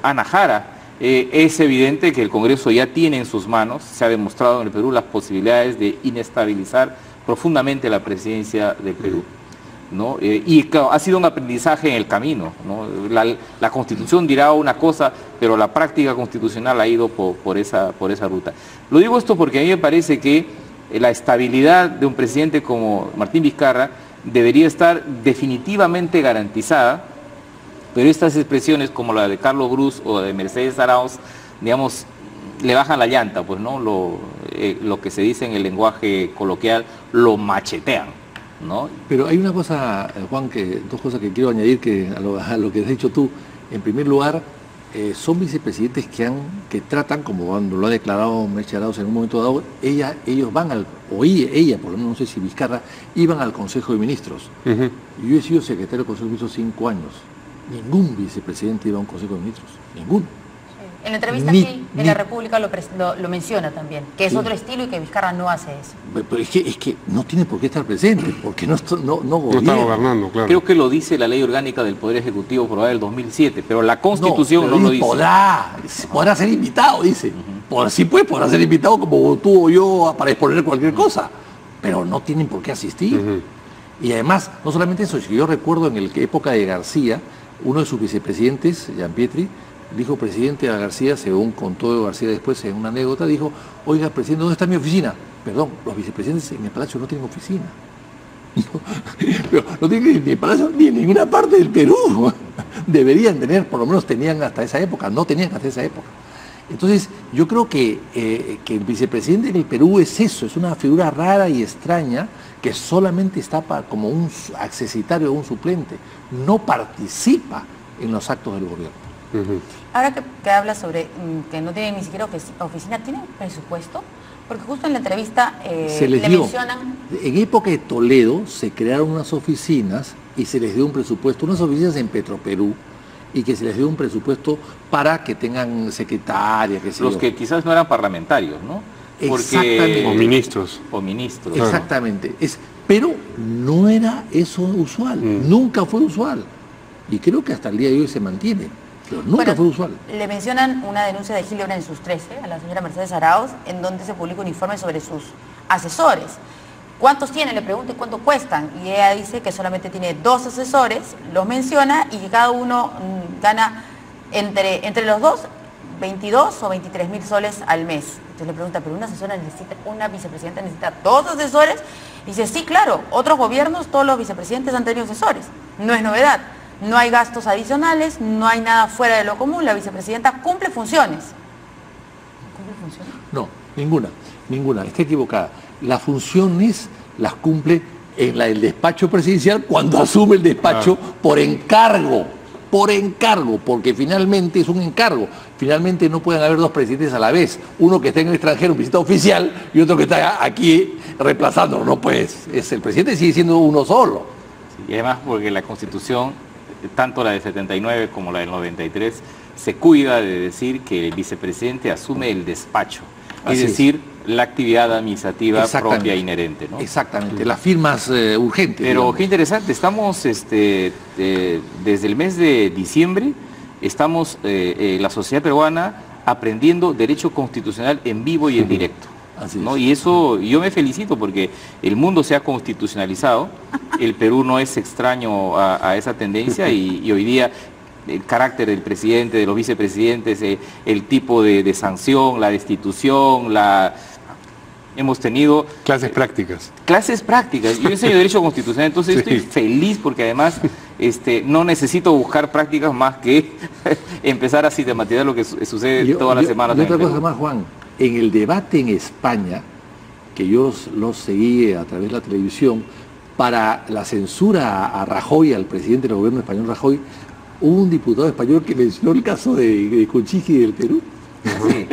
Ana Jara, es evidente que el Congreso ya tiene en sus manos, se ha demostrado en el Perú, las posibilidades de inestabilizar profundamente la presidencia del Perú, ¿no? Y claro, ha sido un aprendizaje en el camino, ¿no? La Constitución dirá una cosa, pero la práctica constitucional ha ido por esa ruta. Lo digo esto porque a mí me parece que la estabilidad de un presidente como Martín Vizcarra debería estar definitivamente garantizada, pero estas expresiones como la de Carlos Brus o de Mercedes Arauz, digamos, le bajan la llanta, pues, ¿no? Lo que se dice en el lenguaje coloquial, lo machetean, ¿no? Pero hay una cosa, Juan, dos cosas que quiero añadir a lo que has dicho tú. En primer lugar, son vicepresidentes que tratan, como lo ha declarado Mercedes Arauz en un momento dado, ellos van ella, por lo menos no sé si Vizcarra, iban al Consejo de Ministros. Yo he sido secretario del Consejo de Ministros 5 años. Ningún vicepresidente iba a un Consejo de Ministros, ninguno. En la entrevista aquí en la República lo menciona también, que es otro estilo y que Vizcarra no hace eso. Pero es que no tiene por qué estar presente, porque no gobierna. No está gobernando, claro. Creo que lo dice la Ley Orgánica del Poder Ejecutivo aprobada del 2007, pero la Constitución no lo dice. Podrá ser invitado, dice. Sí, pues, podrá ser invitado como tú o yo para exponer cualquier cosa, pero no tienen por qué asistir. Y además, no solamente eso, yo recuerdo en la época de García, uno de sus vicepresidentes, Jean Pietri, dijo presidente a García, según contó García después en una anécdota, dijo: oiga, presidente, ¿dónde está mi oficina? Perdón, los vicepresidentes en el Palacio no tienen oficina. No tienen ni en el Palacio ni en ninguna parte del Perú. Deberían tener, por lo menos tenían hasta esa época, no tenían hasta esa época. Entonces, yo creo que el vicepresidente en el Perú es eso, es una figura rara y extraña que solamente está como un accesitario o un suplente, no participa en los actos del gobierno. Ahora que habla sobre que no tienen ni siquiera oficina, ¿tienen presupuesto? Porque justo en la entrevista le mencionan... En época de Toledo se crearon unas oficinas y se les dio un presupuesto, unas oficinas en Petroperú, y que se les dio un presupuesto para que tengan secretaria, los que quizás no eran parlamentarios, ¿no? Exactamente. O ministros. Exactamente. Pero no era eso usual, nunca fue usual. Y creo que hasta el día de hoy se mantiene, pero nunca fue usual. Le mencionan una denuncia de Gillian en sus 13, a la señora Mercedes Arauz, en donde se publica un informe sobre sus asesores. ¿Cuántos tiene? Le pregunto, ¿y cuánto cuestan? Y ella dice que solamente tiene 2 asesores, los menciona, y que cada uno gana entre los dos 22 o 23.000 soles al mes. Entonces le pregunta, ¿pero una vicepresidenta necesita 2 asesores? Y dice, sí, claro, otros gobiernos, todos los vicepresidentes han tenido asesores. No es novedad. No hay gastos adicionales, no hay nada fuera de lo común. La vicepresidenta cumple funciones. ¿Cumple funciones? No, ninguna. Está equivocada. Las funciones las cumple en el despacho presidencial cuando asume el despacho por encargo. por encargo, porque finalmente es un encargo. Finalmente no pueden haber dos presidentes a la vez, uno que está en el extranjero, visita oficial, y otro que está aquí reemplazándolo. No, pues, el presidente sigue siendo uno solo. Y además porque la Constitución, tanto la del 79 como la del 93, se cuida de decir que el vicepresidente asume el despacho, es decir, la actividad administrativa propia e inherente, ¿no? Exactamente, las firmas urgentes. Pero digamos. qué interesante, estamos desde el mes de diciembre, estamos la sociedad peruana aprendiendo derecho constitucional en vivo y en directo. ¿No? Y eso yo me felicito porque el mundo se ha constitucionalizado, el Perú no es extraño a esa tendencia y hoy día el carácter del presidente, de los vicepresidentes, el tipo de sanción, la destitución, hemos tenido... Clases prácticas. Clases prácticas. Yo enseño Derecho Constitucional, entonces estoy feliz porque además no necesito buscar prácticas más que empezar a sistematizar lo que sucede todas las semanas. Y otra cosa más, Juan, en el debate en España, que yo los seguí a través de la televisión, para la censura a Rajoy, al presidente del gobierno español Rajoy, hubo un diputado español que mencionó el caso de Kuczynski del Perú. Sí.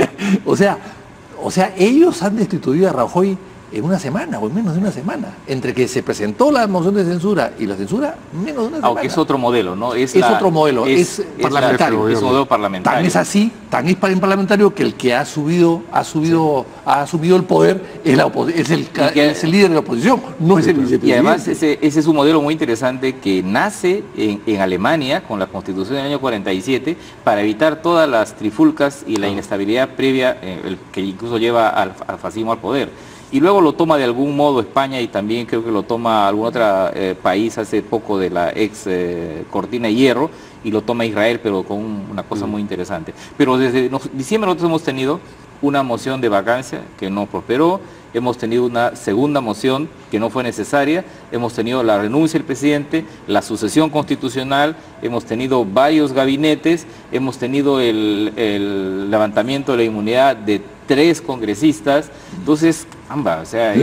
O sea, ellos han destituido a Rajoy en una semana o en menos de una semana. Entre que se presentó la moción de censura y la censura, menos de una semana. Aunque es otro modelo, ¿no? Es otro modelo, es parlamentario. Es un modelo parlamentario. Tan es así, tan es parlamentario que el que ha asumido el poder es el líder de la oposición, no es el vicepresidente. Y además ese es un modelo muy interesante que nace en Alemania con la Constitución del año 47 para evitar todas las trifulcas y la inestabilidad previa que incluso lleva al fascismo al poder. Y luego lo toma de algún modo España y también creo que lo toma algún otro país hace poco de la ex cortina de hierro y lo toma Israel, pero con una cosa muy interesante. Pero desde diciembre nosotros hemos tenido una moción de vacancia que no prosperó, hemos tenido una segunda moción que no fue necesaria, hemos tenido la renuncia del presidente, la sucesión constitucional, hemos tenido varios gabinetes, hemos tenido el levantamiento de la inmunidad de 3 congresistas, entonces, o sea,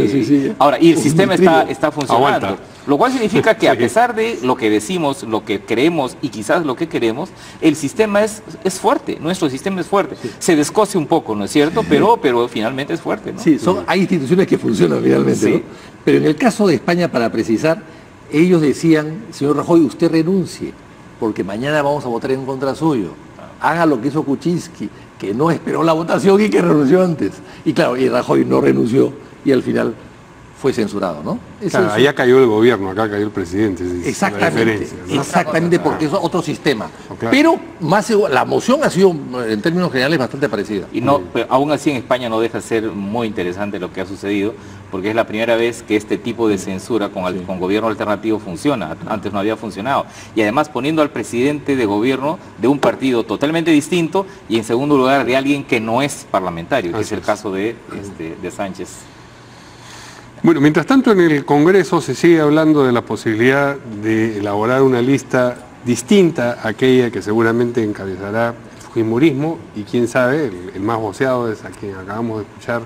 ahora, y el sistema está funcionando. Aguanta. Lo cual significa que a pesar de lo que decimos, lo que creemos y quizás lo que queremos, el sistema es fuerte, nuestro sistema es fuerte. Se descoce un poco, ¿no es cierto? Pero finalmente es fuerte, ¿no? Sí, hay instituciones que funcionan finalmente, ¿no? Pero en el caso de España, para precisar, ellos decían, señor Rajoy, usted renuncie, porque mañana vamos a votar en contra suyo. Haga lo que hizo Kuczynski, que no esperó la votación y que renunció antes. Y claro, y Rajoy no renunció y al final fue censurado, ¿no? Claro, allá cayó el gobierno, acá cayó el presidente. Exactamente, ¿no? Exactamente, porque es otro sistema. Claro. Pero la moción ha sido, en términos generales, bastante parecida. Y pero aún así en España no deja de ser muy interesante lo que ha sucedido, porque es la primera vez que este tipo de censura con gobierno alternativo funciona. Antes no había funcionado. Y además poniendo al presidente de gobierno de un partido totalmente distinto y en segundo lugar de alguien que no es parlamentario, que es el caso de Sánchez. Bueno, mientras tanto en el Congreso se sigue hablando de la posibilidad de elaborar una lista distinta a aquella que seguramente encabezará el fujimorismo y quién sabe, el más voceado es a quien acabamos de escuchar,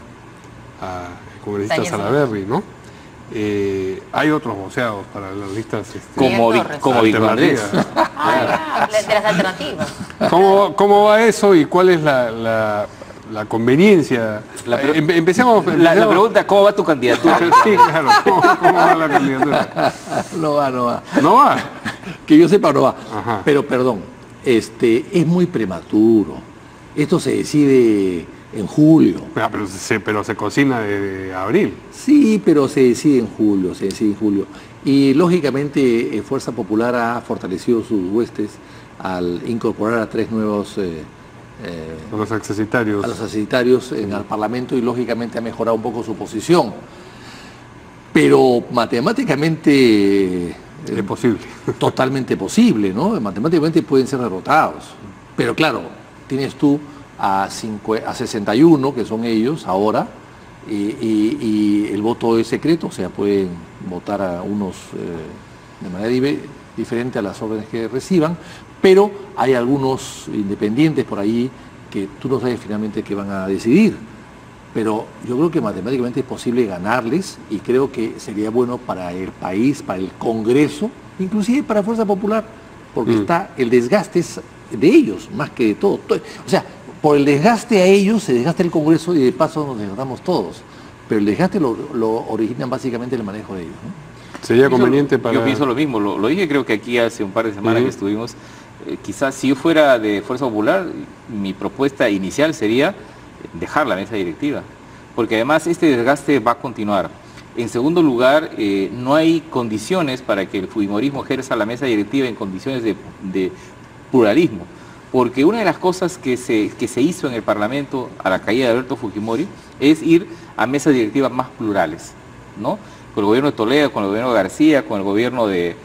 al congresista Salaverry, ¿no? Hay otros voceados para las listas como Víctor Andrés. De las alternativas. ¿Cómo va eso y cuál es la conveniencia? Empecemos. La pregunta, ¿cómo va tu candidatura? Sí, claro, ¿cómo va la candidatura? No va. ¿No va? Que yo sepa, no va. Ajá. Pero perdón, es muy prematuro. Esto se decide en julio. Pero se cocina de abril. Sí, pero se decide en julio, Y lógicamente Fuerza Popular ha fortalecido sus huestes al incorporar a 3 nuevos... a los accesitarios. A los accesitarios al Parlamento y lógicamente ha mejorado un poco su posición. Pero matemáticamente... es posible. Totalmente posible, ¿no? Matemáticamente pueden ser derrotados. Pero claro, tienes tú a 61, que son ellos ahora, y el voto es secreto, o sea, pueden votar a unos de manera diferente a las órdenes que reciban, pero hay algunos independientes por ahí que tú no sabes finalmente qué van a decidir. Pero yo creo que matemáticamente es posible ganarles y creo que sería bueno para el país, para el Congreso, inclusive para Fuerza Popular, porque está el desgaste es de ellos, más que de todo. O sea, por el desgaste a ellos se desgasta el Congreso y de paso nos desgastamos todos. Pero el desgaste lo originan básicamente el manejo de ellos, ¿no? Sería conveniente para... Yo pienso lo mismo, lo dije creo que aquí hace un par de semanas que estuvimos. Quizás si yo fuera de Fuerza Popular, mi propuesta inicial sería dejar la mesa directiva, porque además este desgaste va a continuar. En segundo lugar, no hay condiciones para que el fujimorismo ejerza la mesa directiva en condiciones de pluralismo, porque una de las cosas que se hizo en el Parlamento a la caída de Alberto Fujimori es ir a mesas directivas más plurales, ¿no? Con el gobierno de Toledo, con el gobierno de García, con el gobierno de...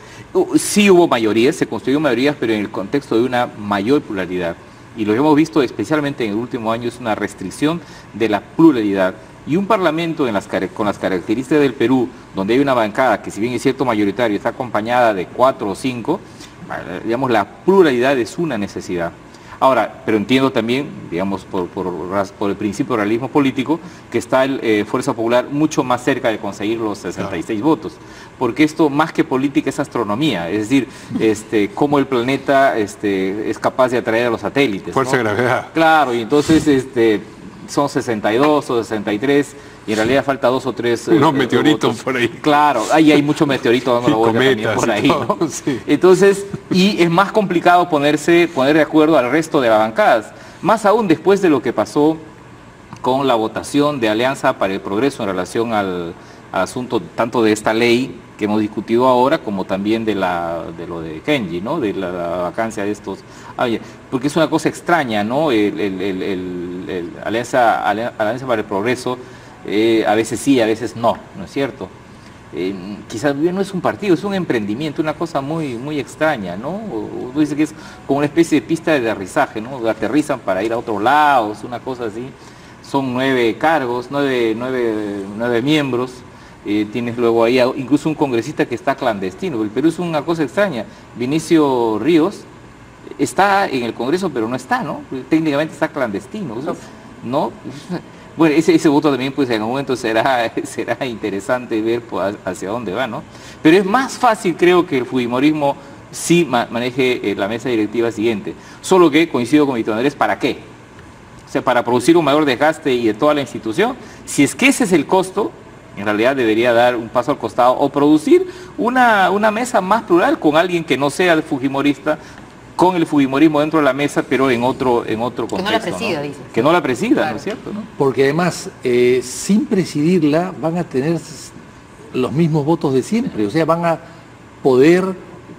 Sí hubo mayorías, se construyó mayorías, pero en el contexto de una mayor pluralidad. Y lo que hemos visto especialmente en el último año es una restricción de la pluralidad. Y un parlamento con las características del Perú, donde hay una bancada que si bien es cierto mayoritario, está acompañada de 4 o 5, digamos, la pluralidad es una necesidad. Ahora, pero entiendo también, digamos, por el principio del realismo político, que está Fuerza Popular mucho más cerca de conseguir los 66 votos. Porque esto, más que política, es astronomía. Es decir, cómo el planeta es capaz de atraer a los satélites. Fuerza de gravedad. Claro, y entonces son 62 o 63, y en realidad falta 2 o 3... Unos meteoritos votos. por ahí. Claro, ahí hay muchos meteoritos dando la vuelta también por ahí, ¿no? Sí. Entonces, y es más complicado poner de acuerdo al resto de las bancadas. Más aún después de lo que pasó con la votación de Alianza para el Progreso en relación al asunto tanto de esta ley que hemos discutido ahora, como también de lo de Kenji, ¿no? De la vacancia de estos... porque es una cosa extraña, ¿no? Alianza para el Progreso, a veces sí, a veces no, ¿no es cierto? Quizás no es un partido, es un emprendimiento, una cosa muy, muy extraña, ¿no? Uno dice que es como una especie de pista de aterrizaje, ¿no? Aterrizan para ir a otro lado, es una cosa así. Son 9 cargos, 9 miembros. Tienes luego ahí incluso un congresista que está clandestino. El Perú es una cosa extraña. Vinicio Ríos está en el Congreso, pero no está, ¿no? Técnicamente está clandestino, ¿no? Bueno, ese voto también, pues en algún momento será interesante ver hacia dónde va, ¿no? Pero es más fácil, creo, que el fujimorismo sí maneje la mesa directiva siguiente. Solo que, coincido con Víctor Andrés, ¿para qué? O sea, para producir un mayor desgaste y de toda la institución. Si es que ese es el costo, en realidad debería dar un paso al costado o producir una mesa más plural con alguien que no sea el fujimorista, con el fujimorismo dentro de la mesa, pero en otro contexto. Que no la presida, ¿no? Dice. Que no la presida, claro. ¿No es cierto? ¿No? Porque además, sin presidirla, van a tener los mismos votos de siempre, o sea, van a poder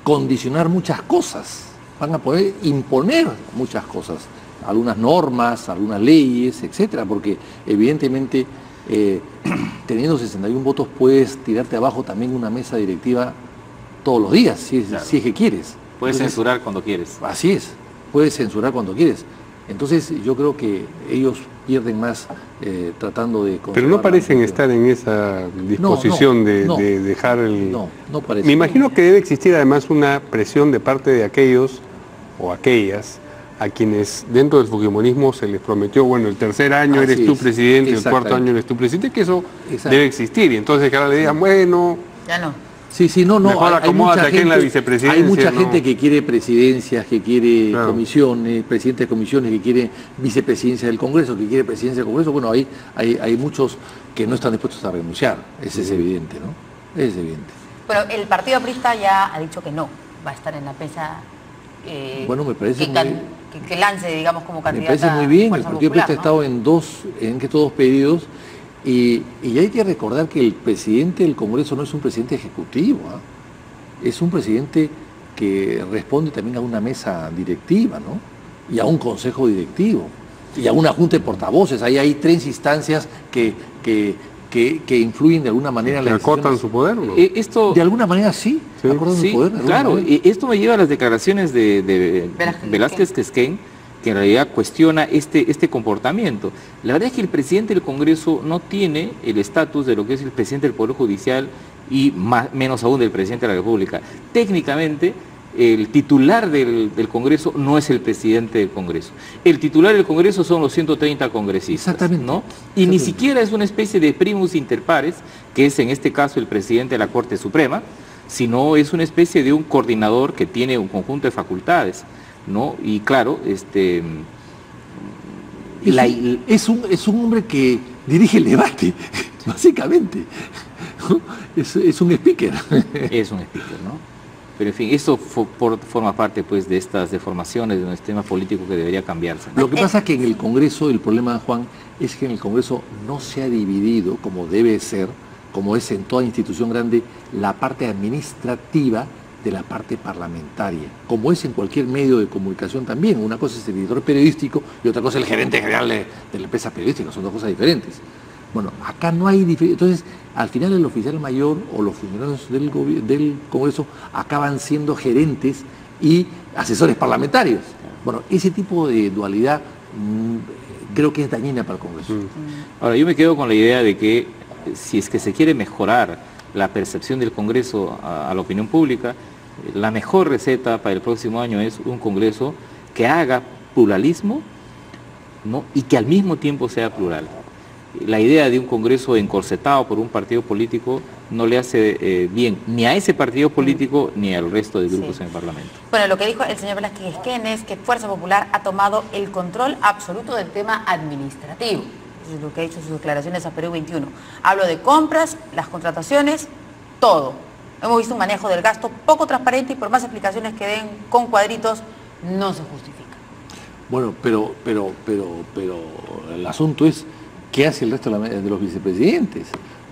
condicionar muchas cosas, van a poder imponer muchas cosas, algunas normas, algunas leyes, etcétera, porque evidentemente teniendo 61 votos puedes tirarte abajo también una mesa directiva todos los días, si es que quieres. Puedes censurar cuando quieres. Así es, puedes censurar cuando quieres. Entonces yo creo que ellos pierden más tratando de... Pero no parecen estar en esa disposición de dejar el... No parece. Me imagino que debe existir además una presión de parte de aquellos o aquellas a quienes dentro del fujimorismo se les prometió, bueno, el tercer año eres tú presidente, el cuarto año eres tú presidente, que eso debe existir. Y entonces que ahora le digan, bueno... Ya no. Sí, no, mejor acomódate aquí en la vicepresidencia. Hay mucha gente que quiere presidencias, que quiere comisiones, presidentes de comisiones, que quiere vicepresidencia del Congreso, que quiere presidencia del Congreso. Bueno, hay muchos que no están dispuestos a renunciar. Eso es evidente, ¿no? Es evidente. Pero el Partido Aprista ya ha dicho que no va a estar en la mesa. Bueno, me parece que lance, digamos, como candidata. Me parece muy bien. El Partido Aprista ha estado en estos dos periodos. Y hay que recordar que el presidente del Congreso no es un presidente ejecutivo, es un presidente que responde también a una mesa directiva, ¿no? Y a un consejo directivo, y a una junta de portavoces. Ahí hay 3 instancias que influyen de alguna manera en la decisión. ¿Acortan su poder? ¿No? De alguna manera sí. Acortan su poder. Claro, esto me lleva a las declaraciones de Velázquez Quesquén, que en realidad cuestiona este comportamiento. La verdad es que el presidente del Congreso no tiene el estatus de lo que es el presidente del Poder Judicial y menos aún del presidente de la República. Técnicamente, el titular del Congreso no es el presidente del Congreso. El titular del Congreso son los 130 congresistas. Exactamente. ¿No? Y ni siquiera es una especie de primus inter pares, que es en este caso el presidente de la Corte Suprema, sino es una especie de un coordinador que tiene un conjunto de facultades, ¿no? Y claro, es un hombre que dirige el debate, básicamente. Es un speaker. Es un speaker, ¿no? Pero en fin, eso forma parte pues de estas deformaciones de un sistema político que debería cambiarse. Lo que pasa es que en el Congreso, el problema, Juan, es que en el Congreso no se ha dividido, como debe ser, como es en toda institución grande, la parte administrativa de la parte parlamentaria, como es en cualquier medio de comunicación también. Una cosa es el editor periodístico y otra cosa es el gerente general de la empresa periodística, son dos cosas diferentes. Bueno, acá no hay diferencia. Entonces, al final el oficial mayor o los funcionarios del Congreso acaban siendo gerentes y asesores parlamentarios. Bueno, ese tipo de dualidad creo que es dañina para el Congreso. Ahora, yo me quedo con la idea de que si es que se quiere mejorar la percepción del Congreso a la opinión pública, la mejor receta para el próximo año es un Congreso que haga pluralismo, ¿no? Y que al mismo tiempo sea plural. La idea de un Congreso encorsetado por un partido político no le hace bien ni a ese partido político ni al resto de grupos en el Parlamento. Bueno, lo que dijo el señor Velázquez Esquén es que Fuerza Popular ha tomado el control absoluto del tema administrativo. Eso es lo que ha dicho en sus declaraciones a Perú 21. Hablo de compras, las contrataciones, todo. Hemos visto un manejo del gasto poco transparente y por más explicaciones que den con cuadritos, no se justifica. Bueno, pero el asunto es ¿qué hace el resto de los vicepresidentes?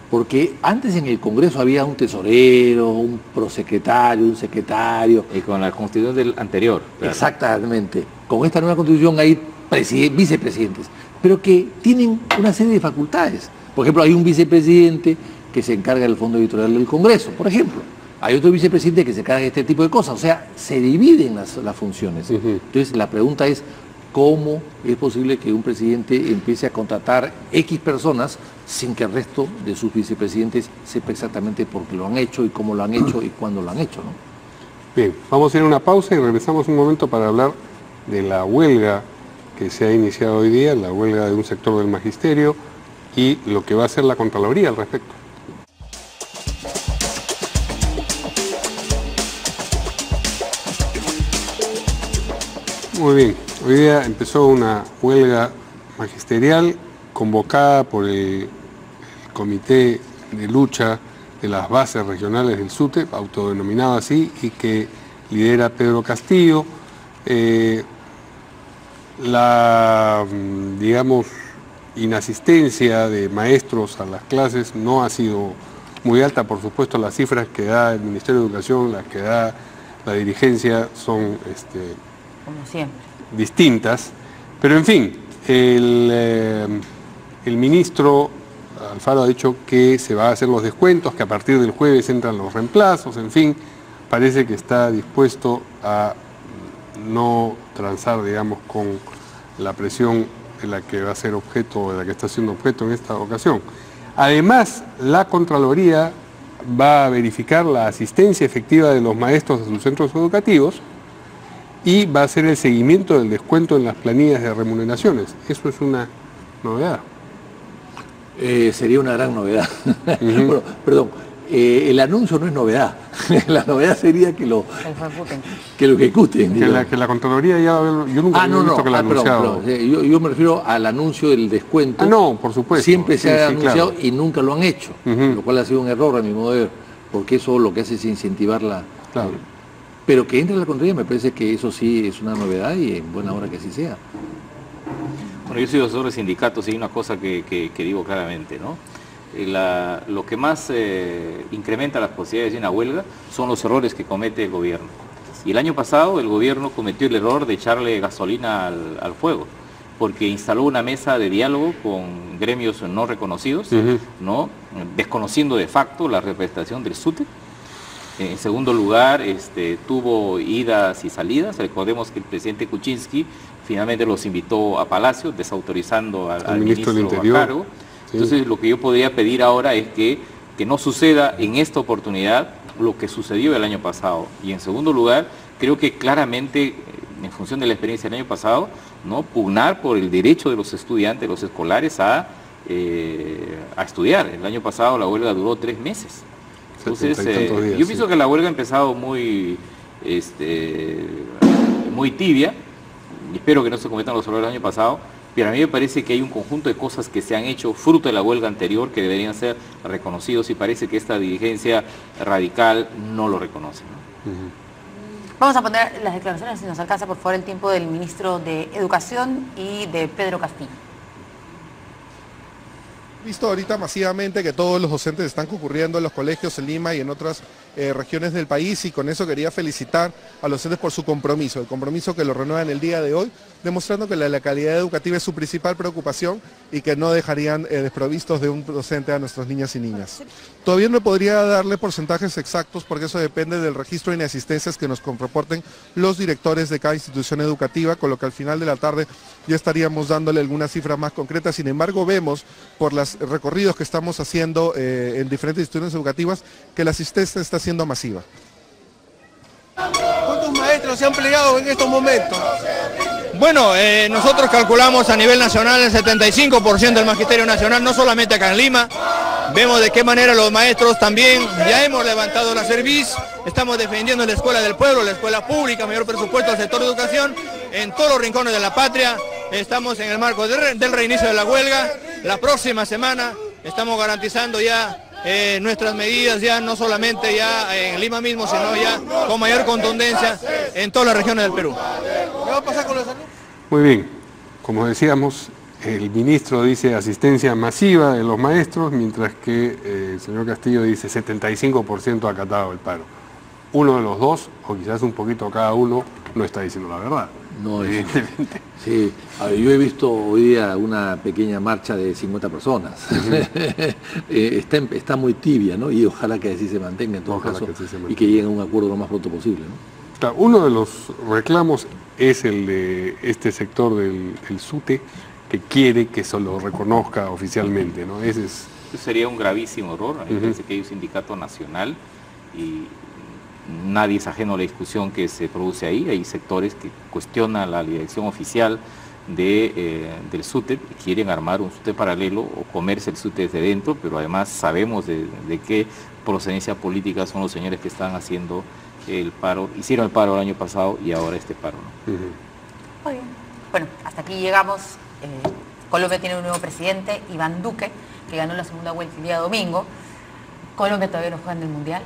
Porque antes en el Congreso había un tesorero, un prosecretario, un secretario. Y con la constitución del anterior. Claro. Exactamente. Con esta nueva constitución hay vicepresidentes, pero que tienen una serie de facultades. Por ejemplo, hay un vicepresidente que se encarga del fondo editorial del Congreso, por ejemplo. Hay otro vicepresidente que se encarga de este tipo de cosas. O sea, se dividen las funciones. Entonces, la pregunta es, ¿cómo es posible que un presidente empiece a contratar X personas sin que el resto de sus vicepresidentes sepa exactamente por qué lo han hecho y cómo lo han hecho y cuándo lo han hecho, ¿no? Bien, vamos a ir a una pausa y regresamos un momento para hablar de la huelga que se ha iniciado hoy día, la huelga de un sector del magisterio y lo que va a hacer la Contraloría al respecto. Muy bien, hoy día empezó una huelga magisterial convocada por el Comité de Lucha de las Bases Regionales del SUTE, autodenominado así, y que lidera Pedro Castillo. La, digamos, inasistencia de maestros a las clases no ha sido muy alta, por supuesto las cifras que da el Ministerio de Educación, las que da la dirigencia son como siempre, distintas, pero en fin, el ministro Alfaro ha dicho que se va a hacer los descuentos, que a partir del jueves entran los reemplazos, en fin, parece que está dispuesto a no transar, digamos, con la presión de la que va a ser objeto, de la que está siendo objeto en esta ocasión. Además, la Contraloría va a verificar la asistencia efectiva de los maestros a sus centros educativos y va a hacer el seguimiento del descuento en las planillas de remuneraciones. Eso es una novedad. Sería una gran novedad. Bueno, perdón, el anuncio no es novedad. La novedad sería que lo ejecuten. Que la Contraloría ya va a ver, yo nunca he visto que lo ha anunciado. Perdón. Yo me refiero al anuncio del descuento. No, por supuesto. Siempre se ha anunciado, claro. Y nunca lo han hecho, lo cual ha sido un error a mi modo de ver, porque eso lo que hace es incentivar la... Claro. Pero que entre la Contraloría me parece que eso sí es una novedad y en buena hora que así sea. Bueno, yo soy asesor de sindicatos y hay una cosa que digo claramente, ¿no? Lo que más incrementa las posibilidades de una huelga son los errores que comete el gobierno. Y el año pasado el gobierno cometió el error de echarle gasolina al fuego, porque instaló una mesa de diálogo con gremios no reconocidos, ¿no? Desconociendo de facto la representación del SUTE. En segundo lugar, tuvo idas y salidas. Recordemos que el presidente Kuczynski finalmente los invitó a Palacio, desautorizando al ministro del Interior. A cargo. Sí. Entonces, lo que yo podría pedir ahora es que no suceda en esta oportunidad lo que sucedió el año pasado. Y en segundo lugar, creo que claramente, en función de la experiencia del año pasado, ¿no?, pugnar por el derecho de los estudiantes, los escolares, a estudiar. El año pasado la huelga duró 3 meses. Entonces, 70 y tantos días, yo sí. pienso que la huelga ha empezado muy tibia, y espero que no se cometan los errores del año pasado, pero a mí me parece que hay un conjunto de cosas que se han hecho fruto de la huelga anterior que deberían ser reconocidos, y parece que esta dirigencia radical no lo reconoce, ¿no? Vamos a poner las declaraciones, si nos alcanza por favor el tiempo, del ministro de Educación y de Pedro Castillo. Visto ahorita masivamente que todos los docentes están concurriendo en los colegios en Lima y en otras regiones del país, y con eso quería felicitar a los docentes por su compromiso, el compromiso que lo renuevan el día de hoy, demostrando que la calidad educativa es su principal preocupación y que no dejarían desprovistos de un docente a nuestras niñas y niñas. Todavía no podría darle porcentajes exactos porque eso depende del registro de inasistencias que nos reporten los directores de cada institución educativa, con lo que al final de la tarde ya estaríamos dándole algunas cifras más concretas. Sin embargo, vemos por los recorridos que estamos haciendo en diferentes instituciones educativas que la asistencia está siendo masiva. ¿Cuántos maestros se han plegado en estos momentos? Bueno, nosotros calculamos a nivel nacional el 75% del magisterio nacional, no solamente acá en Lima. Vemos de qué manera los maestros también ya hemos levantado la cerviz, estamos defendiendo la escuela del pueblo, la escuela pública, mayor presupuesto al sector de educación, en todos los rincones de la patria. Estamos en el marco del reinicio de la huelga. La próxima semana estamos garantizando ya nuestras medidas, ya no solamente ya en Lima mismo, sino ya con mayor contundencia en todas las regiones del Perú. ¿Qué va a pasar con la salud? Muy bien, como decíamos, el ministro dice asistencia masiva de los maestros, mientras que el señor Castillo dice 75% acatado el paro. Uno de los dos, o quizás un poquito cada uno, no está diciendo la verdad. No, evidentemente. Sí, a ver, yo he visto hoy día una pequeña marcha de 50 personas. Está muy tibia, ¿no? Y ojalá que así se mantenga en todo caso y que lleguen a un acuerdo lo más pronto posible, ¿no? Claro, uno de los reclamos es el de este sector del SUTE, que quiere que se lo reconozca oficialmente, ¿no? Ese es... Eso sería un gravísimo error. A mí me parece que hay un sindicato nacional y nadie es ajeno a la discusión que se produce ahí. Hay sectores que cuestionan la dirección oficial del SUTE, quieren armar un SUTE paralelo o comerse el SUTE desde dentro, pero además sabemos de qué procedencia política son los señores que están haciendo el paro, hicieron el paro el año pasado y ahora este paro, ¿no? Muy bien. Bueno, hasta aquí llegamos. Colombia tiene un nuevo presidente, Iván Duque, que ganó la segunda vuelta el día domingo. Colombia todavía no juega en el Mundial.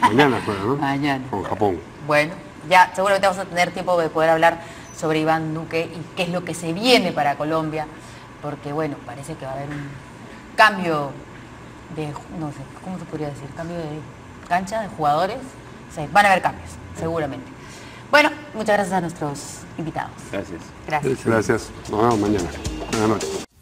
Mañana juega, ¿no? Mañana. Con Japón. Bueno, ya seguramente vamos a tener tiempo de poder hablar sobre Iván Duque y qué es lo que se viene para Colombia, porque bueno, parece que va a haber un cambio de, no sé, ¿cómo se podría decir? Cambio de cancha, de jugadores. O sea, van a haber cambios, seguramente. Bueno, muchas gracias a nuestros invitados. Gracias. Gracias. Gracias. Nos vemos mañana. Buenas noches.